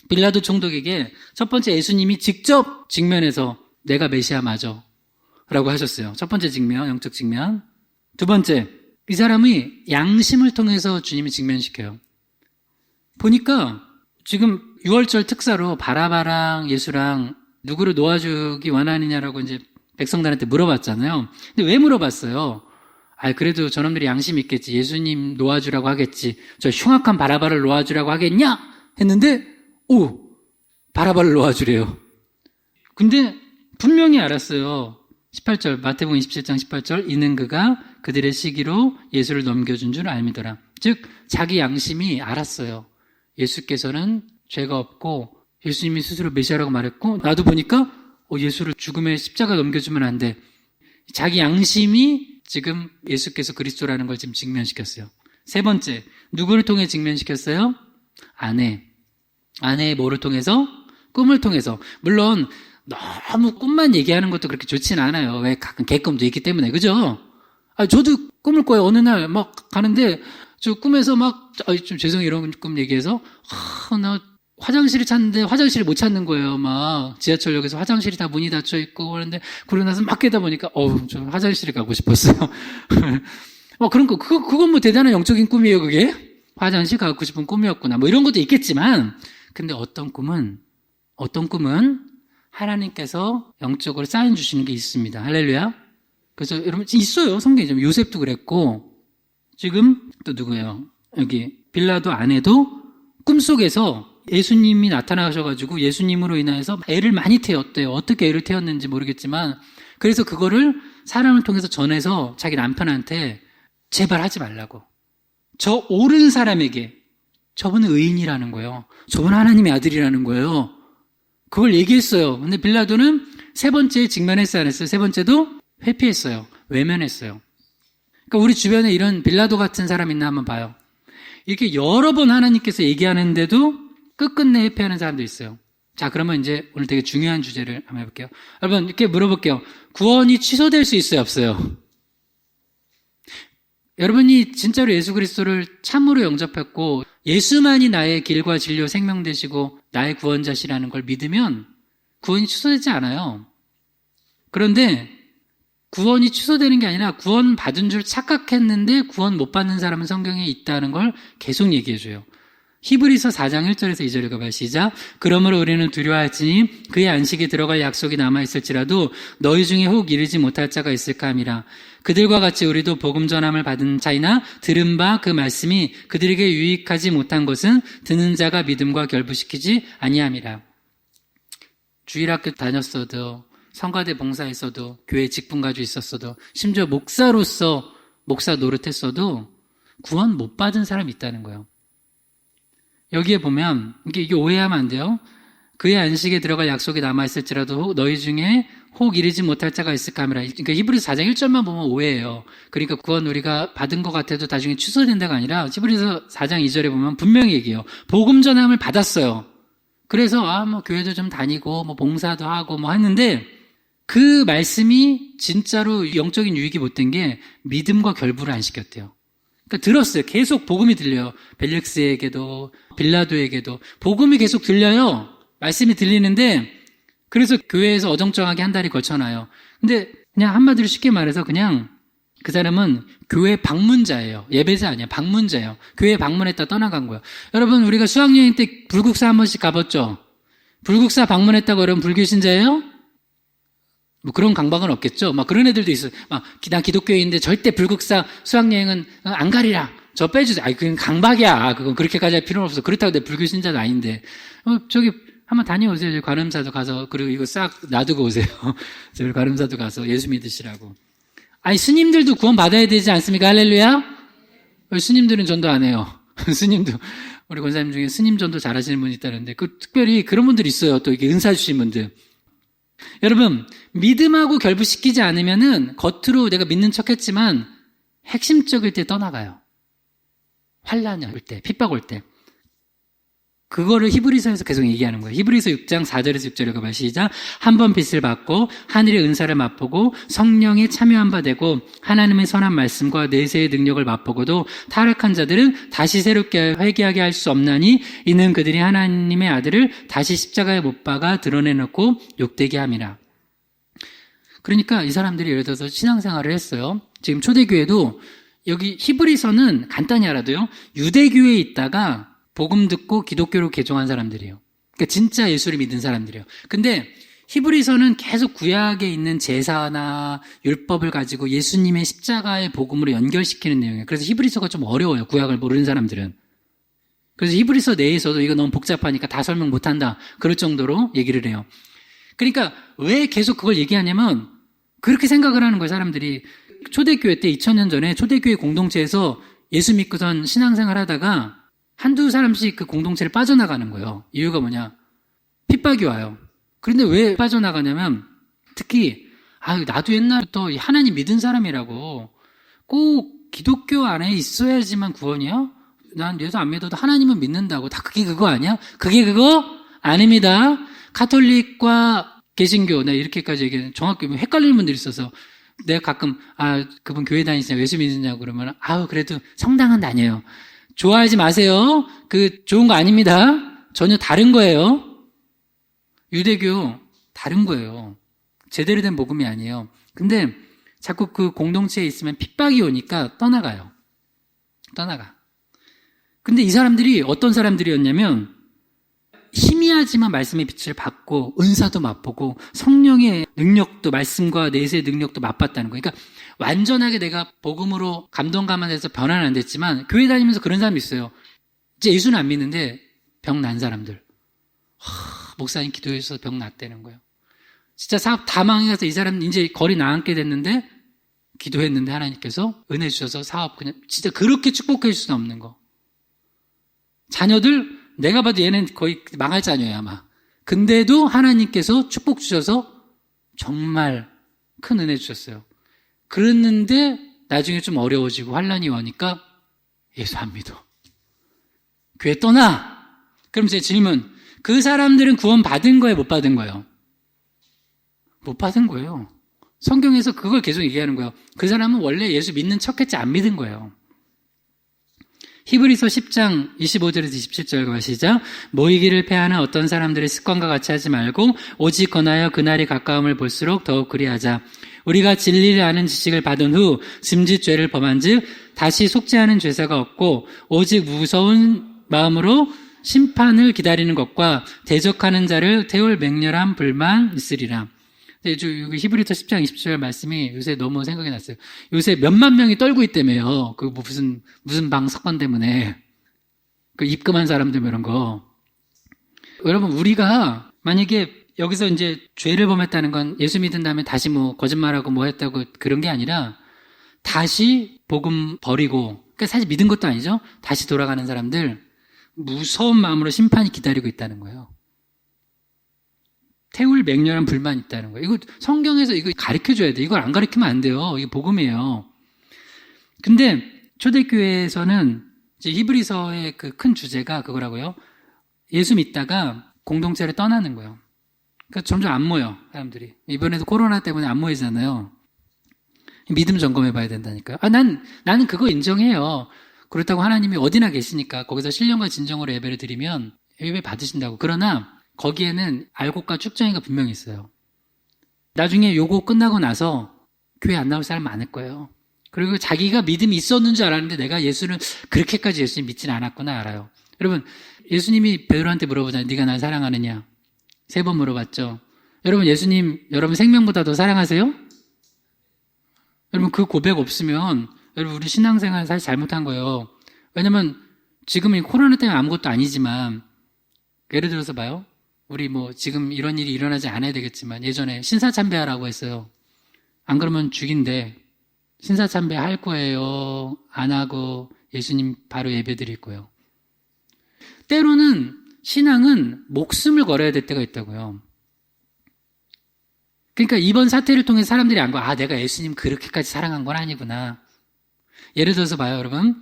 빌라도 총독에게 첫 번째 예수님이 직접 직면해서 내가 메시아 맞아 라고 하셨어요. 첫 번째 직면, 영적 직면. 두 번째, 이 사람이 양심을 통해서 주님이 직면시켜요. 보니까 지금 6월절 특사로 바라바랑 예수랑 누구를 놓아주기 원하느냐라고 이제 백성들한테 물어봤잖아요. 근데 왜 물어봤어요? 그래도 저놈들이 양심 있겠지. 예수님 놓아주라고 하겠지. 저 흉악한 바라바를 놓아주라고 하겠냐? 했는데 바라바를 놓아주래요. 근데 분명히 알았어요. 18절, 마태복음 27장 18절, 이는 그가 그들의 시기로 예수를 넘겨준 줄 알미더라. 즉, 자기 양심이 알았어요. 예수께서는 죄가 없고, 예수님이 스스로 메시아라고 말했고, 나도 보니까, 예수를 죽음의 십자가 넘겨주면 안 돼. 자기 양심이 지금 예수께서 그리스도라는 걸 지금 직면시켰어요. 세 번째, 누구를 통해 직면시켰어요? 아내의 뭐를 통해서? 꿈을 통해서. 물론 너무 꿈만 얘기하는 것도 그렇게 좋진 않아요. 왜 가끔 개꿈도 있기 때문에. 그죠? 저도 꿈을 꿔요. 어느 날 막 가는데 저 꿈에서 막 좀 죄송해요. 이런 꿈 얘기해서 나 화장실을 찾는데 화장실을 못 찾는 거예요. 막 지하철역에서 화장실이 다 문이 닫혀 있고 그러는데 그러고 나서 막 깨다 보니까 좀 화장실에 가고 싶었어요. 그런 거 그건 뭐 대단한 영적인 꿈이에요. 그게 화장실 가고 싶은 꿈이었구나. 뭐 이런 것도 있겠지만 근데 어떤 꿈은 하나님께서 영적으로 사인 주시는 게 있습니다. 할렐루야. 그래서 여러분 있어요. 성경에 좀 요셉도 그랬고 지금 또 누구예요? 여기 빌라도 아내도 꿈속에서 예수님이 나타나셔가지고 예수님으로 인해서 애를 많이 태웠대요. 어떻게 애를 태웠는지 모르겠지만 그래서 그거를 사람을 통해서 전해서 자기 남편한테 제발 하지 말라고. 저 옳은 사람에게 저분은 의인이라는 거예요. 저분은 하나님의 아들이라는 거예요. 그걸 얘기했어요. 근데 빌라도는 세 번째 직면했어요, 안 했어요? 세 번째도 회피했어요. 외면했어요. 그러니까 우리 주변에 이런 빌라도 같은 사람 있나 한번 봐요. 이렇게 여러 번 하나님께서 얘기하는데도 끝끝내 회피하는 사람도 있어요. 자, 그러면 이제 오늘 되게 중요한 주제를 한번 해볼게요. 여러분, 이렇게 물어볼게요. 구원이 취소될 수 있어요, 없어요? 여러분이 진짜로 예수 그리스도를 참으로 영접했고 예수만이 나의 길과 진료 생명 되시고 나의 구원자시라는 걸 믿으면 구원이 취소되지 않아요. 그런데 구원이 취소되는 게 아니라 구원 받은 줄 착각했는데 구원 못 받는 사람은 성경에 있다는 걸 계속 얘기해줘요. 히브리서 4장 1절에서 2절 읽어봐요. 시작. 그러므로 우리는 두려워하지니 그의 안식에 들어갈 약속이 남아있을지라도 너희 중에 혹 이르지 못할 자가 있을까 함이라. 그들과 같이 우리도 복음 전함을 받은 자이나 들은 바 그 말씀이 그들에게 유익하지 못한 것은 듣는 자가 믿음과 결부시키지 아니함이라. 주일학교 다녔어도 성가대 봉사했어도 교회 직분 가지고 있었어도 심지어 목사로서 목사 노릇했어도 구원 못 받은 사람이 있다는 거예요. 여기에 보면 이게 오해하면 안 돼요. 그의 안식에 들어갈 약속이 남아있을지라도 너희 중에 혹 이르지 못할 자가 있을까 하미라. 그러니까 히브리서 4장 1절만 보면 오해예요. 그러니까 구원 우리가 받은 것 같아도 나중에 취소된다가 아니라 히브리서 4장 2절에 보면 분명히 얘기해요. 복음 전함을 받았어요. 그래서 뭐 교회도 좀 다니고 뭐 봉사도 하고 뭐 했는데 그 말씀이 진짜로 영적인 유익이 못 된 게 믿음과 결부를 안 시켰대요. 그러니까 들었어요. 계속 복음이 들려요. 벨릭스에게도 빌라도에게도 복음이 계속 들려요. 말씀이 들리는데 그래서 교회에서 어정쩡하게 한 달이 거쳐나요. 근데 그냥 한마디로 쉽게 말해서 그냥 그 사람은 교회 방문자예요. 예배자 아니야. 방문자예요. 교회 방문했다 떠나간 거예요. 여러분 우리가 수학여행 때 불국사 한 번씩 가봤죠? 불국사 방문했다고 여러분 불교신자예요? 뭐 그런 강박은 없겠죠? 막 그런 애들도 있어요. 막 난 기독교인인데 절대 불국사 수학여행은 안 가리라. 저 빼주세요. 그건 강박이야. 그건 그렇게까지 할 필요는 없어. 그렇다고 내 불교신자는 아닌데. 저기 한번 다녀오세요. 저희 관음사도 가서 그리고 이거 싹 놔두고 오세요. 저희 관음사도 가서 예수 믿으시라고. 스님들도 구원 받아야 되지 않습니까? 할렐루야? 스님들은 전도 안 해요. 스님도 우리 권사님 중에 스님 전도 잘하시는 분이 있다는데 특별히 그런 분들이 있어요. 또 이게 은사 주신 분들. 여러분 믿음하고 결부시키지 않으면은 겉으로 내가 믿는 척했지만 핵심적일 때 떠나가요. 환난이 올 때, 핍박 올 때. 그거를 히브리서에서 계속 얘기하는 거예요. 히브리서 6장 4절에서 6절에 가봐 시작. 한 번 빛을 받고 하늘의 은사를 맛보고 성령에 참여한 바 되고 하나님의 선한 말씀과 내세의 능력을 맛보고도 타락한 자들은 다시 새롭게 회개하게 할 수 없나니 이는 그들이 하나님의 아들을 다시 십자가에 못 박아 드러내놓고 욕되게 함이라. 그러니까 이 사람들이 예를 들어서 신앙생활을 했어요. 지금 초대교회도 여기 히브리서는 간단히 알아도요. 유대교회에 있다가 복음 듣고 기독교로 개종한 사람들이에요. 그러니까 진짜 예수를 믿은 사람들이에요. 근데 히브리서는 계속 구약에 있는 제사나 율법을 가지고 예수님의 십자가의 복음으로 연결시키는 내용이에요. 그래서 히브리서가 좀 어려워요. 구약을 모르는 사람들은. 그래서 히브리서 내에서도 이거 너무 복잡하니까 다 설명 못한다. 그럴 정도로 얘기를 해요. 그러니까 왜 계속 그걸 얘기하냐면 그렇게 생각을 하는 거예요. 사람들이. 초대교회 때 2000년 전에 초대교회 공동체에서 예수 믿고선 신앙생활 하다가 한두 사람씩 그 공동체를 빠져나가는 거예요. 이유가 뭐냐? 핍박이 와요. 그런데 왜 빠져나가냐면 특히 나도 옛날부터 하나님 믿은 사람이라고 꼭 기독교 안에 있어야지만 구원이야? 난 예수 안 믿어도 하나님은 믿는다고. 다 그게 그거 아니야? 그게 그거 아닙니다. 카톨릭과 개신교 이렇게까지 얘기해. 정확히 헷갈리는 분들이 있어서 내가 가끔 그분 교회 다니시냐 예수 믿느냐고 그러면 그래도 성당은 다녀요. 좋아하지 마세요. 좋은 거 아닙니다. 전혀 다른 거예요. 유대교 다른 거예요. 제대로 된 복음이 아니에요. 근데 자꾸 그 공동체에 있으면 핍박이 오니까 떠나가요. 떠나가. 근데 이 사람들이 어떤 사람들이었냐면 희미하지만 말씀의 빛을 받고 은사도 맛보고 성령의 능력도 말씀과 내세의 능력도 맛봤다는 거예요. 그러니까 완전하게 내가 복음으로 감동감화돼서 변화는 안 됐지만 교회 다니면서 그런 사람이 있어요. 이제 예수는 안 믿는데 병 난 사람들. 목사님 기도해서 병 났다는 거예요. 진짜 사업 다 망해서 이 사람 이제 거리 나앉게 됐는데 기도했는데 하나님께서 은혜 주셔서 사업 그냥 진짜 그렇게 축복해 줄 수는 없는 거. 자녀들 내가 봐도 얘는 거의 망할 자녀야 아마. 근데도 하나님께서 축복 주셔서 정말 큰 은혜 주셨어요. 그랬는데 나중에 좀 어려워지고 환난이 오니까 예수 안 믿어. 교회 떠나. 그럼 제 질문. 그 사람들은 구원 받은 거예요? 못 받은 거예요? 못 받은 거예요. 성경에서 그걸 계속 얘기하는 거예요. 그 사람은 원래 예수 믿는 척했지 안 믿은 거예요. 히브리서 10장 25절에서 27절 시작. 모이기를 패하는 어떤 사람들의 습관과 같이 하지 말고 오직 권하여 그날이 가까움을 볼수록 더욱 그리하자. 우리가 진리를 아는 지식을 받은 후 짐짓 죄를 범한 즉 다시 속죄하는 죄사가 없고 오직 무서운 마음으로 심판을 기다리는 것과 대적하는 자를 태울 맹렬한 불만 있으리라. 여기 히브리서 10장 20절 말씀이 요새 너무 생각이 났어요. 요새 몇만 명이 떨고 있다며요. 그 무슨 방 사건 때문에. 그 입금한 사람들 이런 거. 여러분, 우리가 만약에 여기서 이제 죄를 범했다는 건 예수 믿은 다음에 다시 뭐 거짓말하고 뭐 했다고 그런 게 아니라 다시 복음 버리고, 그러니까 사실 믿은 것도 아니죠. 다시 돌아가는 사람들 무서운 마음으로 심판이 기다리고 있다는 거예요. 태울 맹렬한 불만이 있다는 거예요. 이거 성경에서 이거 가르쳐줘야 돼. 이걸 안 가르치면 안 돼요. 이게 복음이에요. 근데 초대교회에서는 이제 히브리서의 그 큰 주제가 그거라고요. 예수 믿다가 공동체를 떠나는 거예요. 그러니까 점점 안 모여, 사람들이. 이번에도 코로나 때문에 안 모이잖아요. 믿음 점검해 봐야 된다니까요. 나는 그거 인정해요. 그렇다고 하나님이 어디나 계시니까 거기서 신령과 진정으로 예배를 드리면 예배 받으신다고. 그러나 거기에는 알곡과 쭉정이가 분명히 있어요. 나중에 요거 끝나고 나서 교회 안 나올 사람 많을 거예요. 그리고 자기가 믿음이 있었는 줄 알았는데 내가 예수는 그렇게까지 예수님 믿지는 않았구나 알아요. 여러분, 예수님이 베드로한테 물어보잖아요. 네가 날 사랑하느냐? 3번 물어봤죠. 여러분, 예수님 여러분 생명보다 더 사랑하세요? 여러분, 그 고백 없으면 여러분 우리 신앙생활 사실 잘못한 거예요. 왜냐면 지금 이 코로나 때문에 아무것도 아니지만 예를 들어서 봐요. 우리 뭐 지금 이런 일이 일어나지 않아야 되겠지만 예전에 신사참배하라고 했어요. 안 그러면 죽인대. 신사참배 할 거예요? 안 하고 예수님 바로 예배 드릴 거예요. 때로는 신앙은 목숨을 걸어야 될 때가 있다고요. 그러니까 이번 사태를 통해 사람들이 안 거, 내가 예수님 그렇게까지 사랑한 건 아니구나. 예를 들어서 봐요, 여러분.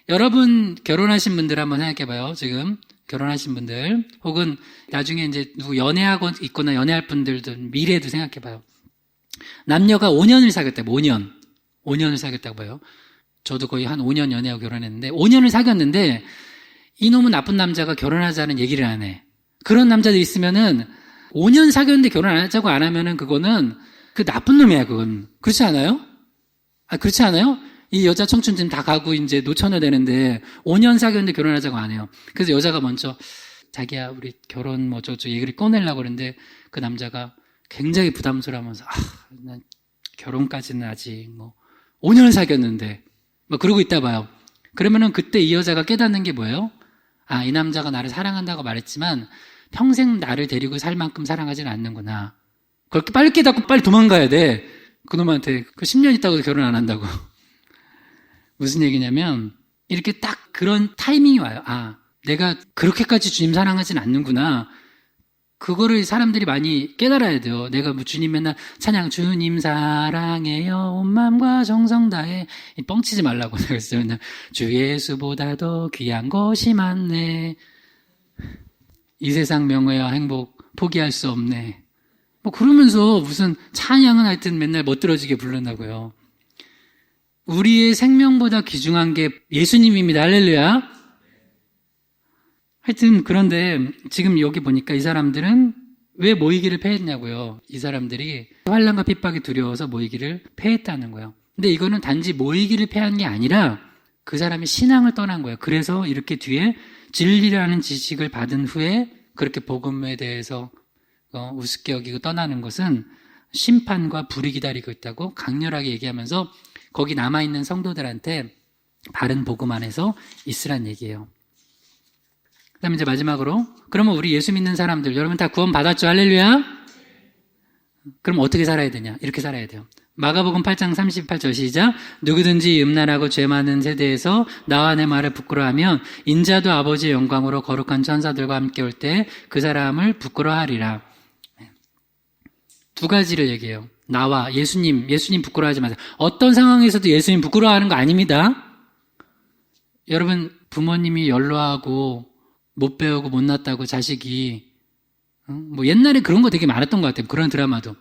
여러분 결혼하신 분들 한번 생각해 봐요. 지금 결혼하신 분들 혹은 나중에 이제 누구 연애하고 있거나 연애할 분들도 미래도 생각해 봐요. 남녀가 5년을 사귀었다고, 5년을 사귀었다고 봐요. 저도 거의 한 5년 연애하고 결혼했는데 5년을 사귀었는데 이놈은 나쁜 남자가 결혼하자는 얘기를 안 해. 그런 남자들 있으면은 5년 사귀었는데 결혼 안 하자고 안 하면은 그거는 그 나쁜 놈이야, 그건. 그렇지 않아요? 그렇지 않아요? 이 여자 청춘 지금 다 가고 이제 노처녀 되는데 5년 사귀었는데 결혼하자고 안 해요. 그래서 여자가 먼저 자기야 우리 결혼 뭐 저쪽 얘기를 꺼내려고 그러는데 그 남자가 굉장히 부담스러워하면서 난 결혼까지는 아직 뭐 5년을 사귀었는데 뭐 그러고 있다 봐요. 그러면은 그때 이 여자가 깨닫는 게 뭐예요? 이 남자가 나를 사랑한다고 말했지만 평생 나를 데리고 살 만큼 사랑하지는 않는구나. 그렇게 빨리 깨닫고 빨리 도망가야 돼. 그놈한테 그 10년 있다고 결혼 안 한다고. 무슨 얘기냐면 이렇게 딱 그런 타이밍이 와요. 내가 그렇게까지 주님 사랑하진 않는구나. 그거를 사람들이 많이 깨달아야 돼요. 내가 뭐 주님 맨날 찬양 주님 사랑해요 온 마음과 정성 다해 뻥치지 말라고 내가 했어요. 주 예수보다도 귀한 것이 많네. 이 세상 명예와 행복 포기할 수 없네. 뭐 그러면서 무슨 찬양은 하여튼 맨날 멋들어지게 부른다고요. 우리의 생명보다 귀중한 게 예수님입니다. 할렐루야. 하여튼 그런데 지금 여기 보니까 이 사람들은 왜 모이기를 패했냐고요. 이 사람들이 환난과 핍박이 두려워서 모이기를 패했다는 거예요. 근데 이거는 단지 모이기를 패한 게 아니라 그 사람이 신앙을 떠난 거예요. 그래서 이렇게 뒤에 진리라는 지식을 받은 후에 그렇게 복음에 대해서 우습게 여기고 떠나는 것은 심판과 불이 기다리고 있다고 강렬하게 얘기하면서 거기 남아있는 성도들한테 바른 복음 안에서 있으란 얘기예요. 그 다음에 이제 마지막으로 그러면 우리 예수 믿는 사람들 여러분 다 구원 받았죠? 할렐루야. 그럼 어떻게 살아야 되냐? 이렇게 살아야 돼요. 마가복음 8장 38절 시작. 누구든지 음란하고 죄 많은 세대에서 나와 내 말을 부끄러워하면 인자도 아버지의 영광으로 거룩한 천사들과 함께 올 때 그 사람을 부끄러워하리라. 2가지를 얘기해요. 나와 예수님 부끄러워하지 마세요. 어떤 상황에서도 예수님 부끄러워하는 거 아닙니다. 여러분 부모님이 연로하고 못 배우고 못났다고 자식이 뭐 옛날에 그런 거 되게 많았던 것 같아요. 그런 드라마도.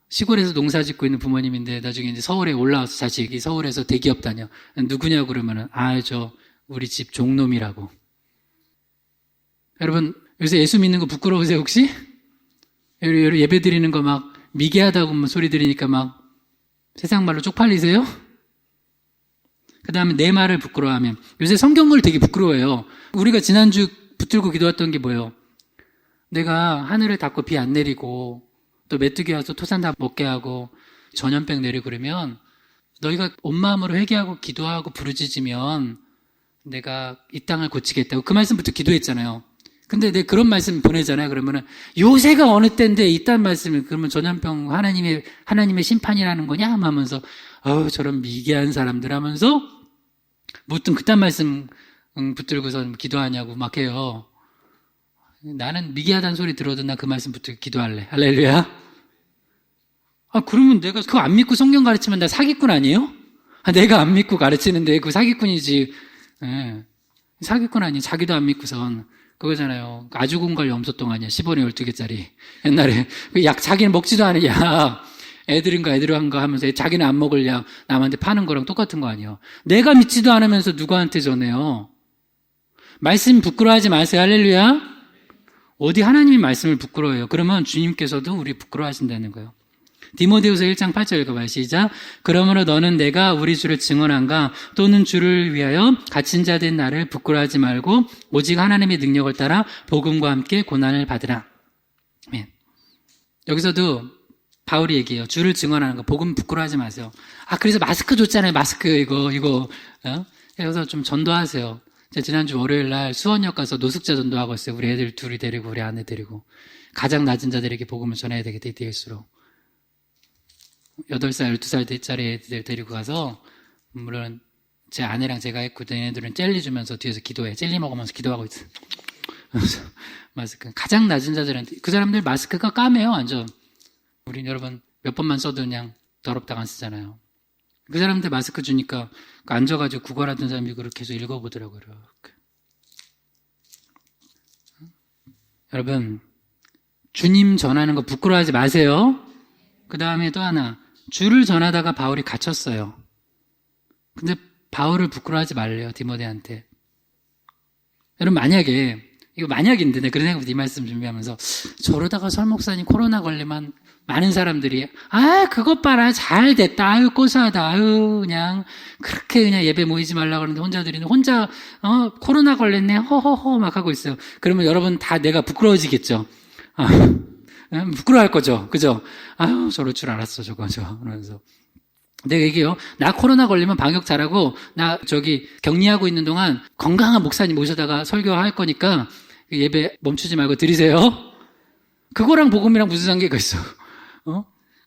시골에서 농사 짓고 있는 부모님인데 나중에 이제 서울에 올라와서 자식이 서울에서 대기업 다녀. 누구냐고 그러면은 저 우리 집 종놈이라고. 여러분 요새 예수 믿는 거 부끄러우세요 혹시? 예배 드리는 거 막 미개하다고 소리 들으니까 막 세상 말로 쪽팔리세요? 그 다음에 내 말을 부끄러워하면. 요새 성경을 되게 부끄러워해요. 우리가 지난주 붙들고 기도했던 게 뭐예요? 내가 하늘을 닫고 비 안 내리고 또 메뚜기 와서 토산 다 먹게 하고 전염병 내리고 그러면 너희가 온 마음으로 회개하고 기도하고 부르짖으면 내가 이 땅을 고치겠다고 그 말씀부터 기도했잖아요. 근데 내가 그런 말씀 보내잖아요. 그러면은 요새가 어느 때인데 이딴 말씀을 그러면 전염병 하나님의 심판이라는 거냐 하면서 저런 미개한 사람들 하면서 무튼 그딴 말씀 붙들고서 기도하냐고 막 해요. 나는 미개하다는 소리 들어도 나 그 말씀 붙들고 기도할래. 할렐루야. 그러면 내가 그거 안 믿고 성경 가르치면 나 사기꾼 아니에요? 내가 안 믿고 가르치는데 그 사기꾼이지. 예. 사기꾼 아니에요. 자기도 안 믿고선. 그거잖아요. 아주공갈 염소똥 아니야. 10원에 12개짜리. 옛날에. 자기는 먹지도 않은 약. 애들인가 하면서 자기는 안 먹을 약 남한테 파는 거랑 똑같은 거 아니에요. 내가 믿지도 않으면서 누구한테 전해요. 말씀 부끄러워하지 마세요. 할렐루야. 어디 하나님이 말씀을 부끄러워해요. 그러면 주님께서도 우리 부끄러워하신다는 거예요. 디모데후서 1장 8절 읽어봐요. 시작. 그러므로 너는 내가 우리 주를 증언한가 또는 주를 위하여 갇힌 자 된 나를 부끄러워하지 말고 오직 하나님의 능력을 따라 복음과 함께 고난을 받으라. 아멘. 여기서도 바울이 얘기해요. 주를 증언하는 거 복음 부끄러워하지 마세요. 그래서 마스크 줬잖아요. 마스크 이거 그래서 좀 전도하세요. 제가 지난주 월요일 날 수원역 가서 노숙자 전도하고 있어요. 우리 애들 둘이 데리고 우리 아내 데리고 가장 낮은 자들에게 복음을 전해야 되겠을수록 8살, 12살짜리 애들 데리고 가서 물론 제 아내랑 제가 했고 얘네들은 젤리 주면서 뒤에서 기도해. 젤리 먹으면서 기도하고 있어요. 마스크. 가장 낮은 자들한테 그 사람들 마스크가 까매요. 완전. 우린 여러분 몇 번만 써도 그냥 더럽다고 안 쓰잖아요. 그 사람들 마스크 주니까 앉아가지고 국어라던 사람이 그렇게 해서 읽어보더라고요. 이렇게. 여러분 주님 전하는 거 부끄러워하지 마세요. 그 다음에 또 하나 주를 전하다가 바울이 갇혔어요. 근데 바울을 부끄러워하지 말래요. 디모데한테. 여러분 만약에 이거 만약인데 내가 그런 생각부터 이 말씀 준비하면서 저러다가 설 목사님 코로나 걸리면 많은 사람들이 그것 봐라 잘 됐다 고소하다 그냥 그렇게 그냥 예배 모이지 말라고 그러는데 혼자 코로나 걸렸네 허허허 막 하고 있어요. 그러면 여러분 다 내가 부끄러워지겠죠. 부끄러워할 거죠. 그죠? 저럴 줄 알았어 저거 그러면서 내가 얘기해요. 나 코로나 걸리면 방역 잘하고 나 격리하고 있는 동안 건강한 목사님 모셔다가 설교할 거니까 예배 멈추지 말고 드리세요. 그거랑 복음이랑 무슨 관계가 있어?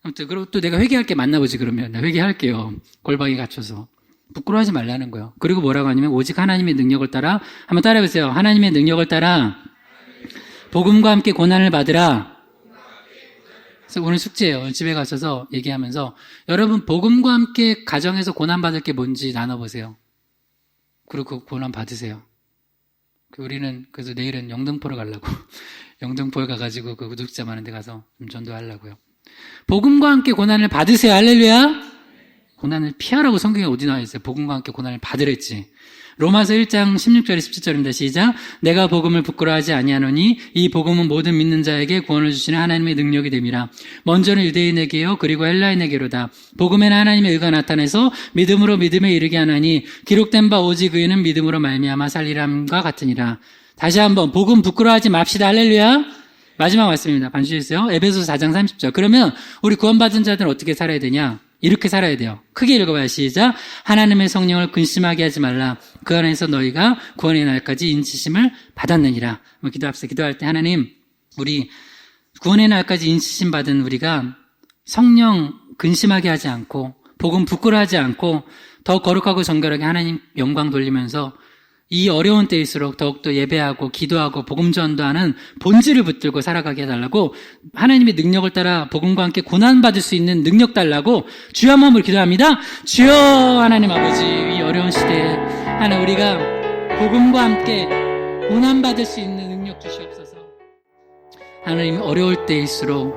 아무튼 그리고 또 내가 회개할 게 만나보지 그러면 나 회개할게요. 골방에 갇혀서 부끄러워하지 말라는 거예요. 그리고 뭐라고 하냐면 오직 하나님의 능력을 따라 한번 따라해보세요. 하나님의 능력을 따라 복음과 함께 고난을 받으라. 그래서 오늘 숙제예요. 오늘 집에 가셔서 얘기하면서 여러분 복음과 함께 가정에서 고난받을 게 뭔지 나눠보세요. 그리고 그 고난 받으세요. 우리는 그래서 내일은 영등포로 가려고 영등포에 가가지고 그 구독자 많은 데 가서 좀 전도하려고요. 복음과 함께 고난을 받으세요. 할렐루야. 고난을 피하라고 성경에 어디 나와 있어요. 복음과 함께 고난을 받으랬지. 로마서 1장 16절에 17절입니다. 시작. 내가 복음을 부끄러워하지 아니하노니 이 복음은 모든 믿는 자에게 구원을 주시는 하나님의 능력이 됨이라. 먼저는 유대인에게요 그리고 헬라인에게로다. 복음에는 하나님의 의가 나타내서 믿음으로 믿음에 이르게 하나니 기록된 바 오직 의는 믿음으로 말미암아 살리람과 같으니라. 다시 한번 복음 부끄러워하지 맙시다. 할렐루야. 마지막 말씀입니다. 반주해주세요. 에베소서 4장 30절. 그러면 우리 구원받은 자들은 어떻게 살아야 되냐? 이렇게 살아야 돼요. 크게 읽어봐요. 시작. 하나님의 성령을 근심하게 하지 말라. 그 안에서 너희가 구원의 날까지 인치심을 받았느니라. 기도합시다. 기도할 때 하나님, 우리 구원의 날까지 인치심 받은 우리가 성령 근심하게 하지 않고 복음 부끄러워하지 않고 더 거룩하고 정결하게 하나님 영광 돌리면서 이 어려운 때일수록 더욱더 예배하고 기도하고 복음 전도하는 본질을 붙들고 살아가게 해달라고 하나님의 능력을 따라 복음과 함께 고난받을 수 있는 능력 달라고 주여 한 마음으로 기도합니다. 주여 하나님 아버지 이 어려운 시대에 하나님 우리가 복음과 함께 고난받을 수 있는 능력 주시옵소서. 하나님 어려울 때일수록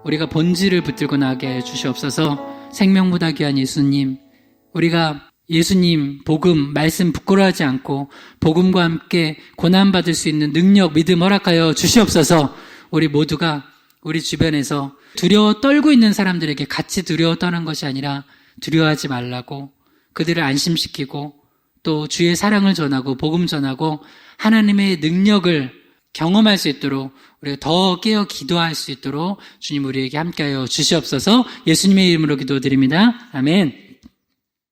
우리가 본질을 붙들고 나가게 해 주시옵소서. 생명보다 귀한 예수님 우리가 예수님 복음 말씀 부끄러워하지 않고 복음과 함께 고난받을 수 있는 능력 믿음 허락하여 주시옵소서. 우리 모두가 우리 주변에서 두려워 떨고 있는 사람들에게 같이 두려워 떠는 것이 아니라 두려워하지 말라고 그들을 안심시키고 또 주의 사랑을 전하고 복음 전하고 하나님의 능력을 경험할 수 있도록 우리가 더 깨어 기도할 수 있도록 주님 우리에게 함께하여 주시옵소서. 예수님의 이름으로 기도드립니다. 아멘.